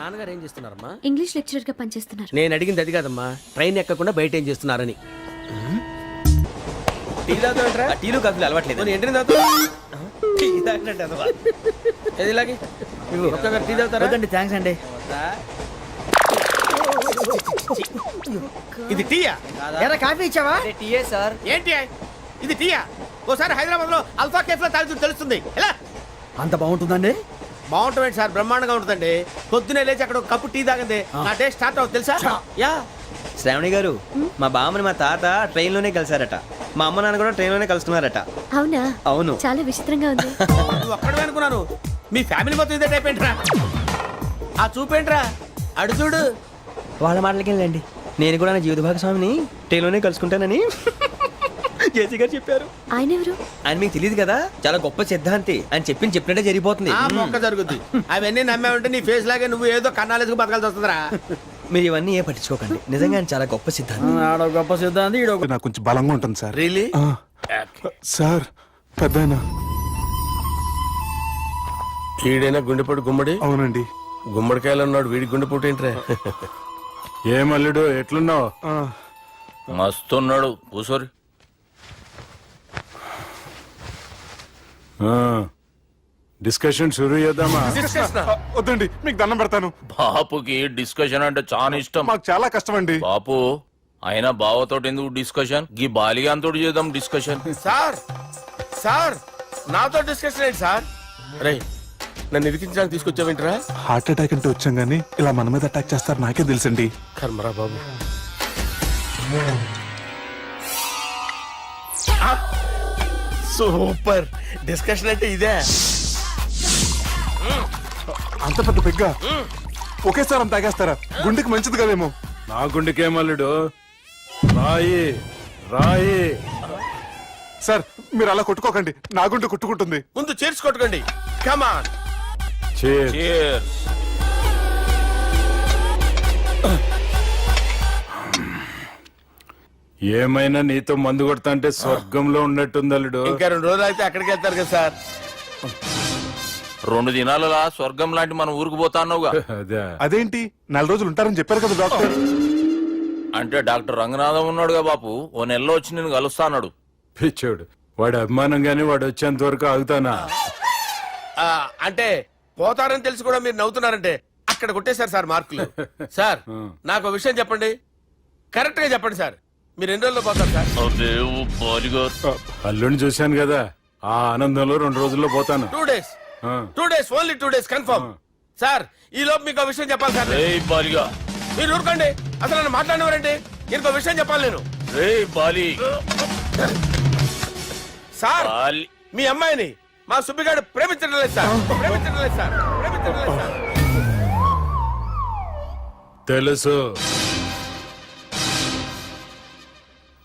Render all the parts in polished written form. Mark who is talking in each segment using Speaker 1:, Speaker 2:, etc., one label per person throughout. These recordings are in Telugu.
Speaker 1: నాన్నగారు ఏం చేస్తున్నారమ్మా?
Speaker 2: ఇంగ్లీష్ లెక్చరర్ గా పనిచేస్తున్నారు.
Speaker 1: నేను అడిగింది అది కాదమ్మా, ట్రైన్ ఎక్కకుండా బయట ఏం చేస్తున్నారని. టీ తాగుతాంట్రా?
Speaker 3: టీలు కాఫీలు అలవాట్లేదు.
Speaker 1: ఎంట్రీ తాగుతా ఏది ఇలాగే ఒక్కగారు టీ తాగుతారా?
Speaker 3: థ్యాంక్స్ అండి.
Speaker 1: ఇది టీయా?
Speaker 3: ఎరా కాఫీ ఇచ్చావా? టీయే సార్.
Speaker 1: ఏంటి ఇది టీయా? ఓసారి హైదరాబాద్ లో అల్ఫా కేఫ్ లో తాగుతూ తెలుస్తుంది. ఎలా
Speaker 3: అంత బాగుంటుందండి?
Speaker 1: బాగుంటుంది సార్, బ్రహ్మాండంగా ఉంటుందండి. పొద్దునే లేచి అక్కడ ఒక కప్పు టీ తాగింది నా డే స్టార్ట్ అవుతుంది తెలుసా? యా.
Speaker 3: శ్రావణి గారు, మా బామ్మని మా తాత ట్రైన్ లోనే కలిసారట. మా అమ్మ నాన్న కూడా ట్రైన్ లోనే కలుస్తున్నారట.
Speaker 2: అవునా?
Speaker 3: అవును.
Speaker 2: చాలా విచిత్రంగా ఉంది.
Speaker 1: నువ్వు ఒక్కడే అనుకున్నాను, మీ ఫ్యామిలీ మొత్తం ఇదే టైప్ ఏంట్రా? ఆ చూపేంట్రా, అడు చూడు.
Speaker 3: వాళ్ళ మాటలకి వెళ్ళండి. నేను కూడా నా జీవిత భాగస్వామిని ట్రైన్ లోనే కలుసుకుంటానని జేసీ గారు చెప్పారు.
Speaker 2: ఆయన ఎవరు?
Speaker 3: ఆయన మీకు తెలియదు కదా, చాలా గొప్ప సిద్ధాంతి. అని చెప్పినట్టే జరిగిపోతుంది.
Speaker 1: ఆ మొక్క జరుగుద్ది. అవన్నీ నమ్మే ఉంటే నీ ఫేస్ లాగే నువ్వు ఏదో కన్నాలేసుకు బతకాల్సి వస్తుందిరా.
Speaker 3: మీరు ఇవన్నీ ఏ పట్టించుకోకండి. నిజంగా ఆయన చాలా గొప్ప సిద్ధాంతి.
Speaker 4: ఆడ గొప్ప సిద్ధాంతి, ఈడో
Speaker 5: నాకు కొంచెం బలంగా ఉంటుంది సార్.
Speaker 1: రియలీ?
Speaker 5: సార్ పెద్దయినా.
Speaker 1: ఈడైనా గుండెపోటు గుమ్మడి?
Speaker 5: అవునండి.
Speaker 1: గుమ్మడికాయలు ఉన్నాడు, వీడి గుండెపోటు ఏంట్రా?
Speaker 6: ఏమల్లుడు ఎట్లున్నావు?
Speaker 7: మస్తున్నాడు కూసోరి.
Speaker 6: డిస్కషన్ షురూ చేద్దామా?
Speaker 5: వద్దండి, మీకు దండం పెడతాను.
Speaker 7: బాపుకి డిస్కషన్ అంటే చాలా ఇష్టం.
Speaker 5: మాకు చాలా కష్టం అండి.
Speaker 7: బాపు అయినా బావతోటి ఎందుకు డిస్కషన్? గీ బాలిగాంతోటి చేద్దాం డిస్కషన్.
Speaker 1: సార్ సార్ నాతో డిస్కషన్ ఏంటి సార్? రే నన్ను ఇరికించడానికి తీసుకొచ్చావేంట్రా?
Speaker 5: హార్ట్ అటాక్ అంటే వచ్చాం గానీ ఇలా మన మీద అటాక్ చేస్తారు నాకే తెలుసండి.
Speaker 1: కర్మరా బాబు. సూపర్ డిస్కషన్ అంటే ఇదే.
Speaker 5: అంత పెద్ద పెగ్గ ఒకేసారి అంత తాగేస్తారా? గుండెకి మంచిది కదేమో.
Speaker 6: నా గుండెకేమల్లుడు, రాయి రాయి.
Speaker 5: సార్ మీరు అలా కొట్టుకోకండి, నా గుండె కొట్టుకుంటుంది.
Speaker 1: ముందు చేర్చుకొట్టుకోండి. కమాన్.
Speaker 7: Cheers.
Speaker 6: ఏమైనా నీతో మందు కొడతా అంటే స్వర్గంలో ఉన్నట్టుంది అల్లుడు.
Speaker 1: ఇంకా 2 రోజులు అయితే అక్కడికి వెళ్తారు కదా సార్.
Speaker 7: 2 దినాలలా స్వర్గం లాంటి మన ఊరికి పోతాన్నావుగా.
Speaker 6: అదే.
Speaker 5: అదేంటి 4 రోజులు ఉంటారని చెప్పారు కదా డాక్టర్.
Speaker 7: అంటే డాక్టర్ రంగనాథం ఉన్నాడుగా బాపు, ఓ నెలలో వచ్చి నేను కలుస్తాన్నాడు.
Speaker 6: పిచ్చోడు, వాడి అభిమానంగానే వాడు వచ్చేంత వరకు ఆగుతానా?
Speaker 1: అంటే పోతారని తెలిసి కూడా మీరు నవ్వుతున్నారంటే అక్కడ కొట్టేశారు సార్ మార్కులు. సార్ నాకు ఒక విషయం చెప్పండి, కరెక్ట్ గా చెప్పండి సార్. మీరు ఎన్ని రోజుల్లో పోతారు సార్?
Speaker 6: అల్లుడిని చూశాను కదా, ఆ ఆనందంలో 2 రోజుల్లో పోతాను.
Speaker 1: 2 days. 2 days, only 2 days confirm. Sir ఈ లోపు మీకు విషయం చెప్పాలి సార్. మీరు ఊరుకోండి, అసలు నన్ను మాట్లాడినవారండి. ఇంకో విషయం చెప్పాలి నేను. సార్ మీ అమ్మాయిని మా సుబ్బిగాడు ప్రేమించడం లేదు సార్. ప్రేమించడం లేదు సార్. ప్రేమించడం లేదు సార్.
Speaker 6: తెలుసు,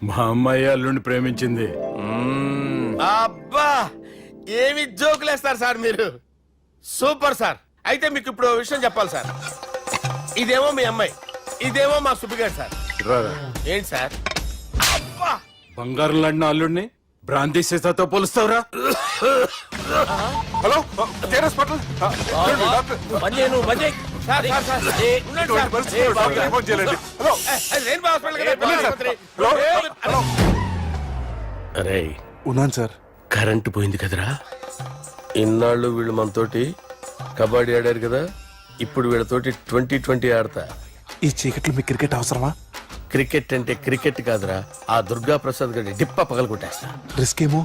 Speaker 6: మా అమ్మాయి అల్లుడిని ప్రేమించింది.
Speaker 1: అబ్బా ఏమి జోకులేస్తారు సార్ మీరు. Super sir. అయితే మీకు ఇప్పుడు ఓ విషయం చెప్పాలి సార్. ఇదేమో మీ అమ్మాయి, ఇదేమో మా సుబ్బిగాడు సార్.
Speaker 6: రారా.
Speaker 1: ఏంటి సార్? అబ్బా
Speaker 6: బంగారం లాంటి అల్లుడిని భ్రాంతి సీతతో పోలుస్తావురా?
Speaker 5: Hello hospital.
Speaker 1: Sir sir sir ఉండండి సార్. హలో రెయిన్బో హాస్పిటల్ కదా. అరే
Speaker 5: ఉన్నాను సార్.
Speaker 1: కరెంటు పోయింది కదరా. ఇన్నాళ్ళు వీళ్ళు మనతోటి కబడ్డీ ఆడారు కదా, ఇప్పుడు వీళ్ళతోటి 2020 ఆడతా.
Speaker 5: ఈ చీకట్లో మీకు క్రికెట్ అవసరమా?
Speaker 1: క్రికెట్ అంటే క్రికెట్ కాదురా, ఆ దుర్గా ప్రసాద్ గారి డిప్ప పగల కొట్టేస్తా.
Speaker 5: రిస్క్ ఏమో.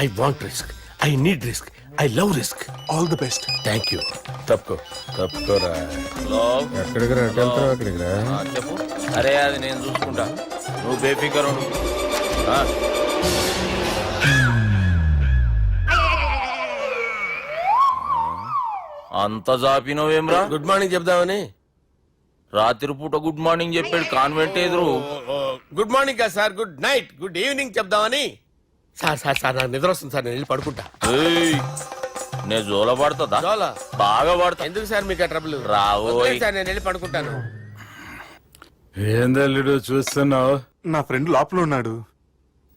Speaker 1: I want risk, I need risk, I love risk.
Speaker 5: All the best.
Speaker 1: Thank you. తప్పుకోరా. ఎక్కడికి రా? అక్కడికి రా.
Speaker 7: చెప్పు. అరే అది నేను చూసుకుంటా, నువ్వు బేఫికర్ ఉండు. అంత జాపినవేమ్రా?
Speaker 1: గుడ్ మార్నింగ్ చెప్దామని.
Speaker 7: రాత్రి పూట గుడ్ మార్నింగ్ చెప్పాడు కాన్వెంట్ ఎదురు.
Speaker 1: గుడ్ మార్నింగ్ కాదు sir, good night, good evening చెప్దామని. సార్ సార్ సార్ నాకు నిద్ర వస్తుంది సార్, నేను వెళ్ళి పడుకుంటా.
Speaker 7: నేను జోల పడుతుందా?
Speaker 1: జోలా?
Speaker 7: బాగా పడతా.
Speaker 1: ఎందుకు సార్ మీకు ఆ ట్రబుల్?
Speaker 7: రావోయ్
Speaker 1: సార్ నేను వెళ్ళి పడుకుంటాను.
Speaker 6: ఏందల్లుడు చూస్తున్నావు?
Speaker 5: నా ఫ్రెండ్ లోపల ఉన్నాడు.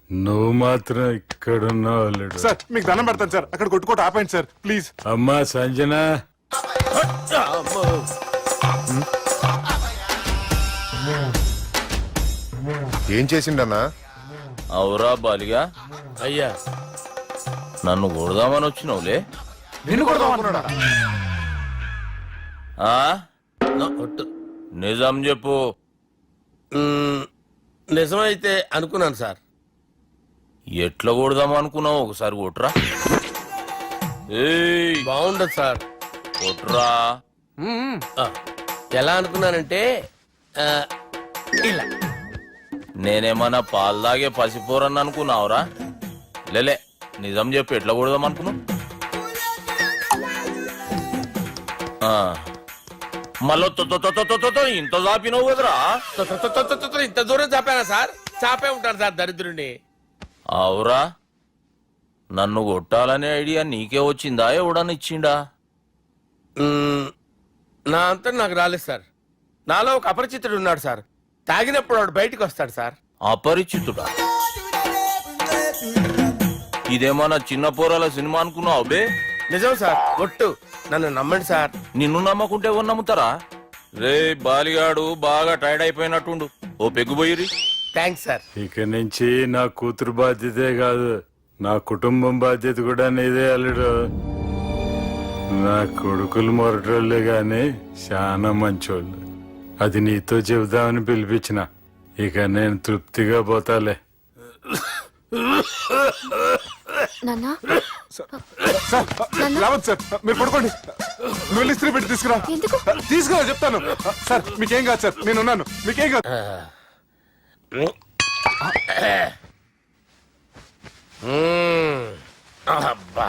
Speaker 6: నువ్వు మాత్రం ఇక్కడున్నావు అల్లుడు.
Speaker 5: సార్ మీకు దండం పెడతాను సార్, అక్కడ కొట్టుకోట ఆపండి సార్ ప్లీజ్.
Speaker 6: అమ్మా సంజన,
Speaker 1: అమ్మో.
Speaker 4: ఏం చేసిండన్నా?
Speaker 7: అవురా బాలిగా,
Speaker 1: అయ్యా
Speaker 7: నన్ను కొడదామని వచ్చినావులే.
Speaker 5: నిన్ను కొడదాం అనుకున్నాడా?
Speaker 7: ఆ?
Speaker 1: ఒట్టు.
Speaker 7: నిజం చెప్పు.
Speaker 1: నిజమైతే అనుకున్నాను సార్.
Speaker 7: ఎట్లా కొడదాం అనుకున్నావు? ఒకసారి కొట్రా. ఏయ్,
Speaker 1: బాగుండదు సార్.
Speaker 7: కొట్రా.
Speaker 1: ఆ, ఎలా అనుకున్నానంటే ఆ, ఇలా.
Speaker 7: నేనేమన్నా పాలు తాగే పసిపోరని అనుకున్నావురా? లేలే, నిజం చెప్పు, ఎట్లా కొడదాం అనుకున్నావు? మళ్ళీ ఇంత చాపినావు కదరా?
Speaker 1: ఇంత దూరం చాపానా సార్? చాపే ఉంటాను సార్ దరిద్రుడిని.
Speaker 7: అవురా, నన్ను కొట్టాలనే ఐడియా నీకే వచ్చిందా? ఎవడన్నా ఇచ్చిండా?
Speaker 1: నా అంతా నాకు రాలేదు సార్. నాలో ఒక అపరిచితుడు ఉన్నాడు సార్. తాగినప్పుడు వాడు బయటికి వస్తాడు సార్.
Speaker 7: అపరిచితుడా? ఇదేమన్నా చిన్న పోరాల సినిమా అనుకున్నావు బే?
Speaker 1: నిజం సార్, ఒట్టు. నన్ను నమ్మండి సార్.
Speaker 7: నిన్ను నమ్మకుంటే ఎవరు నమ్ముతారా? రే బాలిగాడు బాగా టైర్డ్ అయిపోయినట్టుండు, ఓ పెగ్గుబోయిరి.
Speaker 1: Thanks sir.
Speaker 6: ఇక నుంచి నా కూతురు బాధ్యతే కాదు, నా కుటుంబం బాధ్యత కూడా నీదే అల్లుడు. నా కొడుకులు మొరటోళ్ళే గాని చాలా మంచోళ్ళు. అది నీతో చెబుదామని పిలిపించిన. ఇక నేను తృప్తిగా పోతాలే.
Speaker 2: నాన్న
Speaker 5: సార్ రావద్దు సార్, మీరు పడుకోండి. నువ్వు వెళ్ళి ఇస్త్రీ పెట్టి తీసుకురా.
Speaker 2: ఎందుకు?
Speaker 5: తీసుకురా చెప్తాను. సార్ మీకేం కాదు సార్, నేను ఉన్నాను. మీకేం కాదు.
Speaker 1: అబ్బా.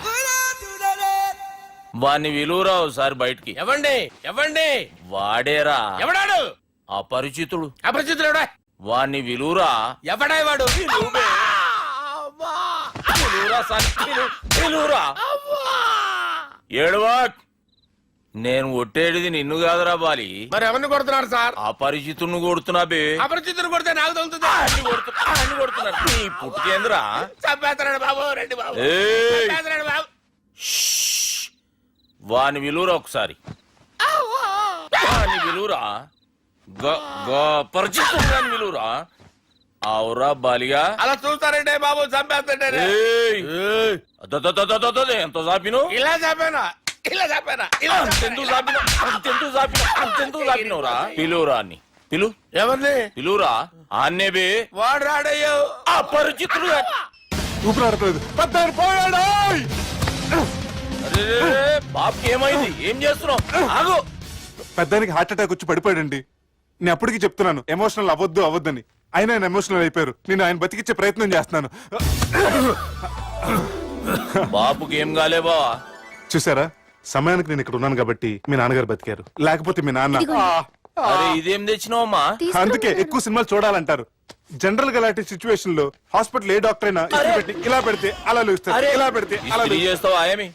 Speaker 7: వాణ్ణి విలువరావు సార్ బయటికి.
Speaker 1: ఎవండి ఎవండి?
Speaker 7: వాడేరా
Speaker 1: ఎవడాడు?
Speaker 7: అపరిచితుడు.
Speaker 1: అపరిచితుడు ఎవడా?
Speaker 7: వాణ్ణి విలువరా.
Speaker 1: ఎవడా వాడు?
Speaker 7: విలువరా సార్, విలువరా. ఏడవా, నేను ఒట్టేడిది నిన్ను కాదురా బాలి.
Speaker 1: మరి ఎవరిని కొడుతున్నారు సార్?
Speaker 7: అపరిచితుడిని కొడుతున్నా బే.
Speaker 1: అపరిచితుడు కొడితే నాకు తగులుతుంది.
Speaker 7: అన్ని కొడుతున్నారు. నీ పుట్టుకేంద్రా?
Speaker 1: చంపేస్తున్నాడు బాబు, రండి బాబు.
Speaker 7: ఏయ్,
Speaker 1: చంపేస్తున్నాడు బాబు.
Speaker 7: వాని విలువరా ఒకసారి. వాని విలువరా. పరిచితుడు విలువరా. అవురా బాలిగా.
Speaker 1: అలా చూస్తారంటే బాబు, చంపేస్తాడు.
Speaker 7: ఏయ్, ఎంత చాపిను?
Speaker 1: ఇలా చంపానా? ఇలా చంపానా? ఇలా
Speaker 7: అంతెందుకు చాపిన? అంతెందుకు చాపిన? అంతెందుకు చాపినవురా? పిలువురా అన్ని. పిలు.
Speaker 1: ఎవరిని?
Speaker 7: పిలువురా. ఆన్నే బే.
Speaker 1: వాడు రాడయ్యో.
Speaker 7: అపరిచితుడు.
Speaker 5: ఊపిరాడట్లేదు. పెద్ద ఆయన పోయాడు.
Speaker 7: అరే బాబుకి ఏమైంది? ఏం చేస్తున్నావు? ఆగు.
Speaker 5: పెద్దానికి హార్ట్ అటాక్ వచ్చి పడిపోయాడండి. నేను అప్పటికి చెప్తున్నాను ఎమోషనల్ అవ్వద్దని. ఆయన ఎమోషనల్ అయిపోయారు. నేను ఆయన బతికిచ్చే ప్రయత్నం చేస్తున్నాను.
Speaker 7: బాబుకి ఏం కాలే బావా?
Speaker 5: చూసారా, సమయానికి నేను ఇక్కడ ఉన్నాను కాబట్టి మీ నాన్నగారు బతికారు. లేకపోతే మీ నాన్న.
Speaker 7: అరే ఇదేం తెచ్చినావమ్మా?
Speaker 5: అందుకే ఎక్కువ సినిమాలు చూడాలంటారు. జనరల్ గా అలాంటి సిచ్యువేషన్ లో హాస్పిటల్ ఏ డాక్టర్ అయినా ఇస్త్రీ పెట్టి ఇలా పెడితే అలా లూస్తారు, ఇలా పెడితే అలా
Speaker 7: ఇస్త్రీ చేస్తావా ఏమి?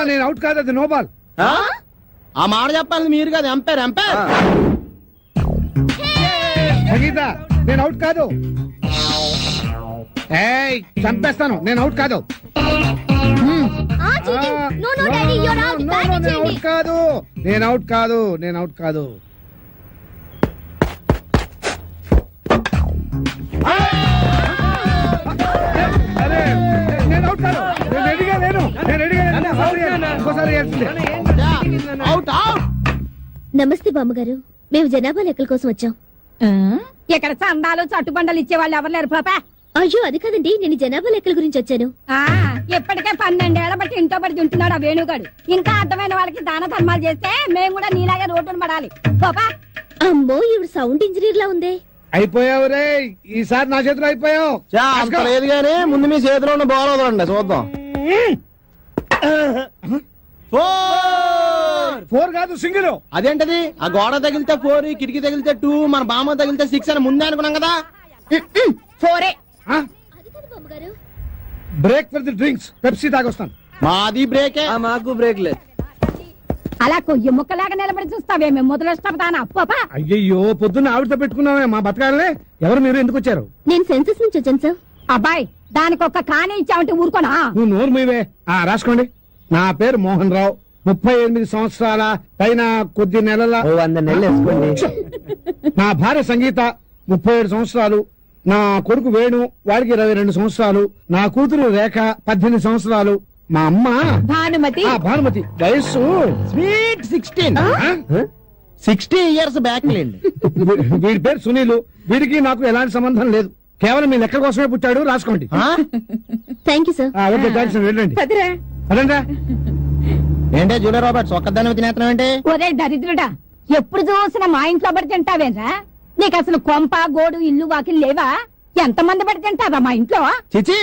Speaker 8: నేను అవుట్ కాదు, అది నో బాల్.
Speaker 3: ఆ మాట చెప్పాలి మీరు కదా, ఎంపైర్ ఎంపైర్.
Speaker 8: సంగీత, నేను అవుట్ కాదు. ఏయ్ చంపేస్తాను, నేను అవుట్ కాదు. నేను అవుట్ కాదు, నేను అవుట్ కాదు, నేను అవుట్ కాదు. అరే నేను అవుట్ కాదు, నేను రెడీగా లేను, నేను రెడీగా లేను. ఇంకోసారి
Speaker 2: నమస్తే బామ్మగారు, మేము జనాభా లెక్కల కోసం వచ్చాం.
Speaker 4: ఇక్కడ చందాలు చట్టుబండలు ఇచ్చేవాళ్ళు ఎవరు లేరు పాపా.
Speaker 2: అయ్యో అది కాదండి, నేను జనాభా లెక్కల గురించి వచ్చాను.
Speaker 4: ఆ ఇప్పటికే 12 ఏళ్ల బట్టి ఇంట్లో పడి తింటున్నాడు ఆ వేణుగాడు. ఇంకా అర్థమైన వాళ్ళకి దాన ధర్మాలు చేస్తే మేము కూడా నీలాగే రోడ్డును పడాలి. పాపా
Speaker 2: అమ్మో ఇవి సౌండ్ ఇంజనీర్ లా ఉంది.
Speaker 8: అయిపోయావు రే, ఈసారి నా చేతిలో అయిపోయావు.
Speaker 3: అంత లేదు గానీ ముందు మీ చేతిలో ఉన్న బాల్ వదలండి చూద్దాం.
Speaker 8: 4 కాదు సింగిల్.
Speaker 3: అదేంటది? ఆ గోడ తగిలితే 4, కిటికీ తగిలితే 2, మన బామ్మ తగిలితే 6 అని ముందే అనుకున్నాం కదా.
Speaker 4: 4
Speaker 2: అది కాదు బామ్మగారు.
Speaker 8: Break for the drinks, Pepsi తాగొస్తాను.
Speaker 3: మాది బ్రేకే. మాకు బ్రేక్ లేదు.
Speaker 4: అలా కొయ్యి ముక్కలాగా నిలబడి చూస్తావేమే మొదలష్టపదానా పాపా.
Speaker 8: అయ్యయ్యో పొద్దున్న ఆవిడతో పెట్టుకున్నామే మా బతకాలనే. ఎవరు మీరు, ఎందుకు వచ్చారు?
Speaker 2: నేను సెన్సస్ నుంచి వచ్చాను సార్.
Speaker 4: అబ్బాయి దానికి ఒక్క కానే ఇచ్చావంటే ఊరుకోనా?
Speaker 8: నువ్వు నోరు మీవే. రాసుకోండి. నా పేరు మోహన్ రావు, 38 సంవత్సరాల పైన కొద్ది నెలల.
Speaker 3: 100 నెలలు వేసుకోండి.
Speaker 8: నా భార్య సంగీత 37 సంవత్సరాలు. నా కొడుకు వేణు, వాడికి 22 సంవత్సరాలు. నా కూతురు రేఖ 18 సంవత్సరాలు. మా అమ్మ
Speaker 4: భానుమతి.
Speaker 8: భానుమతి వయస్సు
Speaker 3: స్వీట్ 16. 60 ఇయర్స్ బ్యాక్ లేండి.
Speaker 8: వీడి పేరు సునీలు. వీడికి నాకు ఎలాంటి సంబంధం లేదు. కేవలం మీ లెక్క కోసమే పుట్టాడు. రాసుకోండి.
Speaker 2: Thank you sir.
Speaker 8: Okay thanks. వెళ్ళండి.
Speaker 4: పదిరా.
Speaker 8: పదండ్రా.
Speaker 3: ఏంటే జూలియర్ రాబర్ట్స్ ఒక్కదాన్ని తినేస్తున్నావు ఏంటి?
Speaker 4: ఒరే దరిద్రుడా, ఎప్పుడు చూసినా మా ఇంట్లో పడి తింటావేరా? నీకు అసలు కొంప గోడు ఇల్లు వాకిలు లేవా? ఎంతమంది పడి తింటారా మా ఇంట్లో?
Speaker 3: చిచి,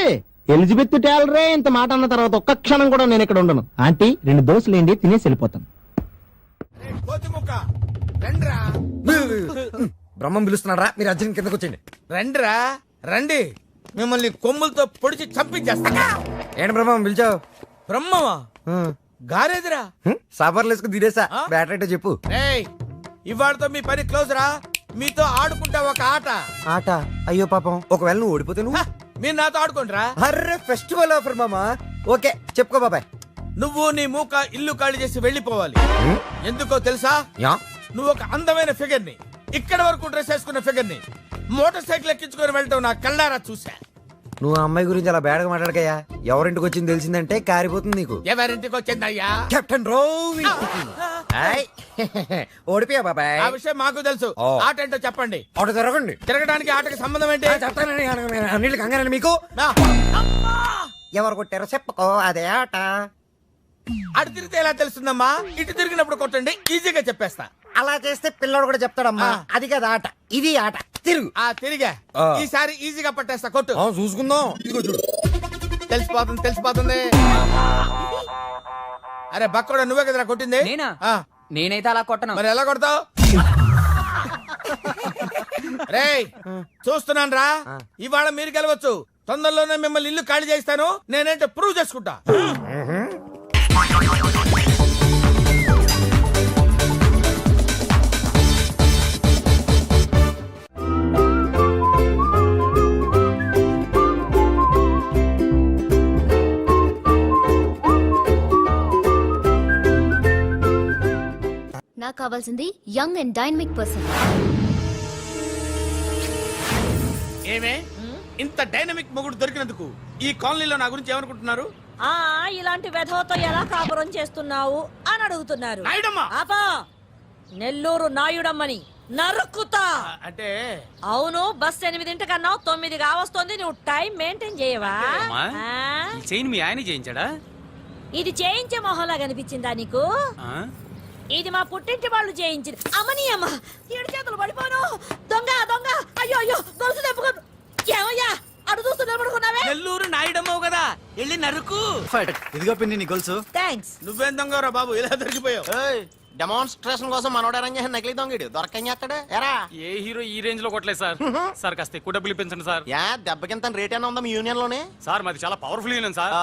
Speaker 3: ఎలిజబెత్ టేలరే ఇంత మాట అన్న తర్వాత ఒక్క క్షణం కూడా నేను ఇక్కడ ఉండను. ఆంటీ 2 దోశలు ఏంటి, తినేసి వెళ్ళిపోతాను.
Speaker 9: బ్రహ్మం పిలుస్తున్నారా? మీరు అర్జున్ కిందకు వచ్చండి.
Speaker 1: రండిరా రండి, మిమ్మల్ని కొమ్ములతో పొడిచి చంపించేస్తా.
Speaker 9: ఏంటి బ్రహ్మం పిలిచావు?
Speaker 1: బ్రహ్మమా గారేదిరా?
Speaker 9: సాబార్లు వేసుకుని తీరేసా. బ్యాటరీ అంటే చెప్పు.
Speaker 1: ఏయ్, ఇవాళతో మీ పని క్లోజ్ రా. మీతో ఆడుకుంటా ఒక ఆట.
Speaker 9: ఆట? అయ్యో పాపం, ఒకవేళ నువ్వు ఓడిపోతే నువ్వు?
Speaker 1: మీరు నాతో ఆడుకోండిరా.
Speaker 9: అర్రే ఫెస్టివల్ ఆఫర్ మామా. ఓకే చెప్పుకో బాబాయ్.
Speaker 1: నువ్వు నీ మూక ఇల్లు ఖాళీ చేసి వెళ్ళిపోవాలి. ఎందుకో తెలుసా?
Speaker 9: యా
Speaker 1: నువ్వు ఒక అందమైన ఫిగర్ ని, ఇక్కడ వరకు డ్రెస్ వేసుకున్న ఫిగర్ ని మోటార్ సైకిల్ ఎక్కించుకొని వెళ్ళటం నా కళ్ళారా చూసా.
Speaker 9: నువ్వు ఆ అమ్మాయి గురించి అలా బేడగా మాట్లాడకయ్యా. ఎవరింటికి వచ్చింది తెలిసిందంటే కారిపోతుంది నీకు.
Speaker 1: ఎవరింటికి వచ్చిందయ్యా?
Speaker 9: కెప్టెన్ రోవి. ఓడిపోయా బాబాయ్.
Speaker 1: ఆ విషయం మాకు తెలుసు.
Speaker 9: ఓ.
Speaker 1: ఆట ఏంటో చెప్పండి.
Speaker 9: ఆట తిరగండి.
Speaker 1: తిరగడానికి ఆటకి సంబంధం ఏంటి?
Speaker 9: చెప్తానండి. అన్నిటికి కంగారండి మీకు.
Speaker 1: నా. అమ్మా!
Speaker 9: ఎవరు కొట్టారో చెప్పుకో, అదే ఆట.
Speaker 1: అటు తిరిగితే ఎలా తెలుస్తుందమ్మా? ఇటు తిరిగినప్పుడు కొట్టండి, ఈజీగా చెప్పేస్తా.
Speaker 9: అలా చేస్తే పిల్లడు కూడా చెప్తాడమ్మా. అది కదా ఆట, ఇది ఆట. తిరుగు.
Speaker 1: తిరిగా
Speaker 9: ఆ.
Speaker 1: ఈసారి ఈజీగా పట్టేస్తా. కొట్టు.
Speaker 9: చూసుకుందాం. ఇదిగో చూడు.
Speaker 1: తెలిసిపోతుంది. అరే బక్కడా, నువ్వే కదరా కొట్టింది?
Speaker 10: నేనా?
Speaker 1: ఆ.
Speaker 10: నేనైతే అలా కొట్టను.
Speaker 1: మరి ఎలా కొడతావు? రేయ్ చూస్తున్నాను రా. ఇవాళ మీరు గెలవచ్చు. తొందరలోనే మిమ్మల్ని ఇల్లు ఖాళీ చేస్తాను. నేనేంటో ప్రూవ్ చేసుకుంటా.
Speaker 2: నాకు కావాల్సింది యంగ్ అండ్ డైనమిక్ పర్సన్.
Speaker 1: ఏమే ఇంత డైనమిక్ మొగుడు దొరికినందుకు ఈ కాలనీలో నా గురించి ఏమనుకుంటున్నారు?
Speaker 11: ఇలాంటి వెధవతో ఎలా కాపురం చేస్తున్నావు అని అడుగుతున్నారు.
Speaker 1: నాయుడమ్మా.
Speaker 11: ఆపా, నెల్లూరు నాయుడమ్మని నరుక్కుతా.
Speaker 1: అంటే
Speaker 11: అవును, బస్ 8:00 9 కావస్తోంది. నువ్వు టైం మెయింటైన్ చేయవా?
Speaker 10: చైన్ మీ ఆయన చేయించాడా?
Speaker 11: ఇది చేయించే మొహంలా కనిపించిందా నీకు? ఇది మా పుట్టింటి వాళ్ళు చేయించింది. అమ్మని అమ్మ, 7 చేతులు పడిపోను. దొంగ దొంగ, అయ్యో అయ్యో, గొలుసు తెప్పుకో. ఏమయ్యా అడు చూస్తూ నిలబడుకున్నావే?
Speaker 1: నెల్లూరు నాయుడమ్మవు కదా, వెళ్ళి నరుకు.
Speaker 9: ఇదిగో పిన్ని నీ గొలుసు.
Speaker 11: థ్యాంక్స్.
Speaker 1: నువ్వేం దొంగరా బాబు, ఇలా దొరికిపోయావు?
Speaker 3: డెమాన్స్ట్రేషన్ కోసం మనోడు అరేంజ్ చేసిన నకిలీ దొంగడు దొరకని చేస్తాడు. ఎరా
Speaker 10: ఏ హీరో ఈ రేంజ్ లో కొట్టలేదు సార్. సార్ కాస్త ఎక్కువ డబ్బులు ఇప్పించండి సార్.
Speaker 3: యా దెబ్బకింత రేట్ అయినా ఉందా మీ యూనియన్ లోనే?
Speaker 10: సార్ మాది చాలా పవర్ఫుల్ యూనియన్ సార్.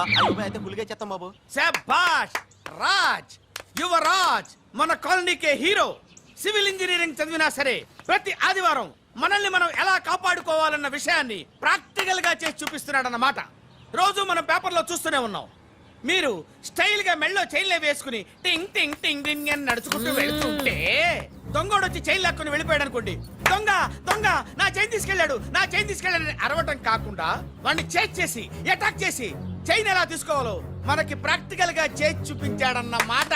Speaker 3: అయితే గులిగా చేస్తాం బాబు.
Speaker 1: శభాష్ రాజ్, యువరాజ్, మన కాలనీకే హీరో. సివిల్ ఇంజనీరింగ్ చదివినా సరే ప్రతి ఆదివారం మనల్ని మనం ఎలా కాపాడుకోవాలన్న విషయాన్ని ప్రాక్టికల్ గా చేసి చూపిస్తున్నాడన్నమాట. రోజు మనం పేపర్లో చూస్తూనే ఉన్నాం. మీరు స్టైల్ గా మెళ్ళో చైన్లే వేసుకుని టింగ్ టింగ్ టింగ్ టింగ్ అని నడుచుకుంటూ వెళ్తుంటే దొంగోడు వచ్చి చైన్ లాక్కుని వెళ్ళిపోయాడు అనుకోండి. దొంగ దొంగ నా చైన్ తీసుకెళ్ళాడు, నా చైన్ తీసుకెళ్ళాడని అరవటం కాకుండా వాడిని చేజ్ చేసి అటాక్ చేసి చైన్ ఎలా తీసుకోవాలో మనకి ప్రాక్టికల్ గా చేసి చూపించాడన్న మాట.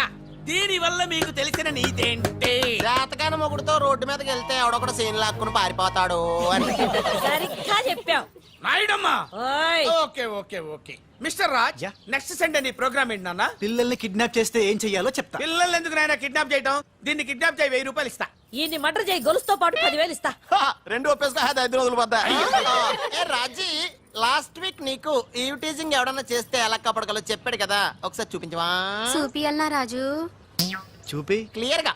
Speaker 1: దీని వల్ల మీకు తెలిసిన నీతేంటే?
Speaker 3: జాతక
Speaker 9: చులకన మొగుడుతో రోడ్డు మీదకి వెళ్తే ఎవడొకడు సీన్ లాక్కుని పారిపోతాడు అని.
Speaker 11: సరిగ్గా చెప్పావు.
Speaker 1: నాయుడమ్మా.
Speaker 11: ఓయ్
Speaker 1: okay okay okay mister Raj, next Sunday నీ ప్రోగ్రామ్ ఏంటి నాన్న?
Speaker 3: పిల్లల్ని కిడ్నాప్ చేస్తే ఏం చెయ్యాలో చెప్తా.
Speaker 1: పిల్లల్ని ఎందుకు నాయన కిడ్నాప్ చేయటం? దీన్ని కిడ్నాప్ చేయి, 1000 రూపాయలు ఇస్తా.
Speaker 11: ఈయన్ని మటర్ చేయి, గొలుసుతో పాటు 10,000 ఇస్తా.
Speaker 9: రెండు ఒప్పేసుకో, 5 రోజులు పోతా. ఏ రాజీ, లాస్ట్ వీక్ నీకు ఈ టీజింగ్ ఎవడన్నా చేస్తే ఎలా కాపాడగలో చెప్పాడు కదా, ఒకసారి చూపించవా?
Speaker 2: చూపియల్నా రాజు?
Speaker 3: చూపి.
Speaker 9: క్లియర్ గా.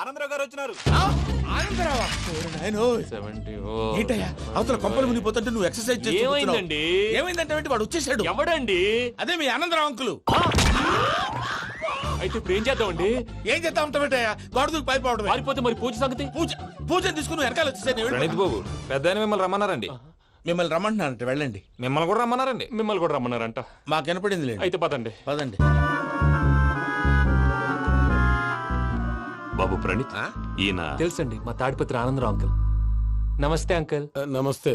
Speaker 3: ఆనందరావు గారు వచ్చినారు.
Speaker 1: ఆనందరావా? ఏంటయ్యా అవతల కొంపలు మునిగిపోతుంటే నువ్వు ఎక్సర్సైజ్ చేస్తూ
Speaker 10: ఏమైందండి?
Speaker 1: ఏమైందంటే వాడు వచ్చేసాడు.
Speaker 10: ఎవడండి?
Speaker 1: అదే మీ ఆనందరావు అంకులు.
Speaker 10: అయితే ఇప్పుడు ఏం చేద్దామండి?
Speaker 1: ఏం చేస్తా ఉంటావేటయ్యా? గొడవకు పైపోవడం.
Speaker 10: పారిపోతే మరి పూజ సంగతి?
Speaker 1: పూజ తీసుకుని నువ్వు వెనకాల వచ్చేసాను.
Speaker 12: బాబు పెద్ద మిమ్మల్ని రమ్మన్నారండి.
Speaker 1: మిమ్మల్ని రమ్మంటున్నారంట, వెళ్ళండి.
Speaker 12: మిమ్మల్ని కూడా రమ్మన్నారండి.
Speaker 10: మిమ్మల్ని కూడా రమ్మన్నారంట.
Speaker 1: మాకు వినపడింది లేదు.
Speaker 10: అయితే పదండి.
Speaker 1: పదండి.
Speaker 12: బాబు ప్రణీత్, ఈయన
Speaker 10: తెలుసండి, మా తాడిపత్రి ఆనందరావు అంకుల్. నమస్తే అంకుల్.
Speaker 1: నమస్తే.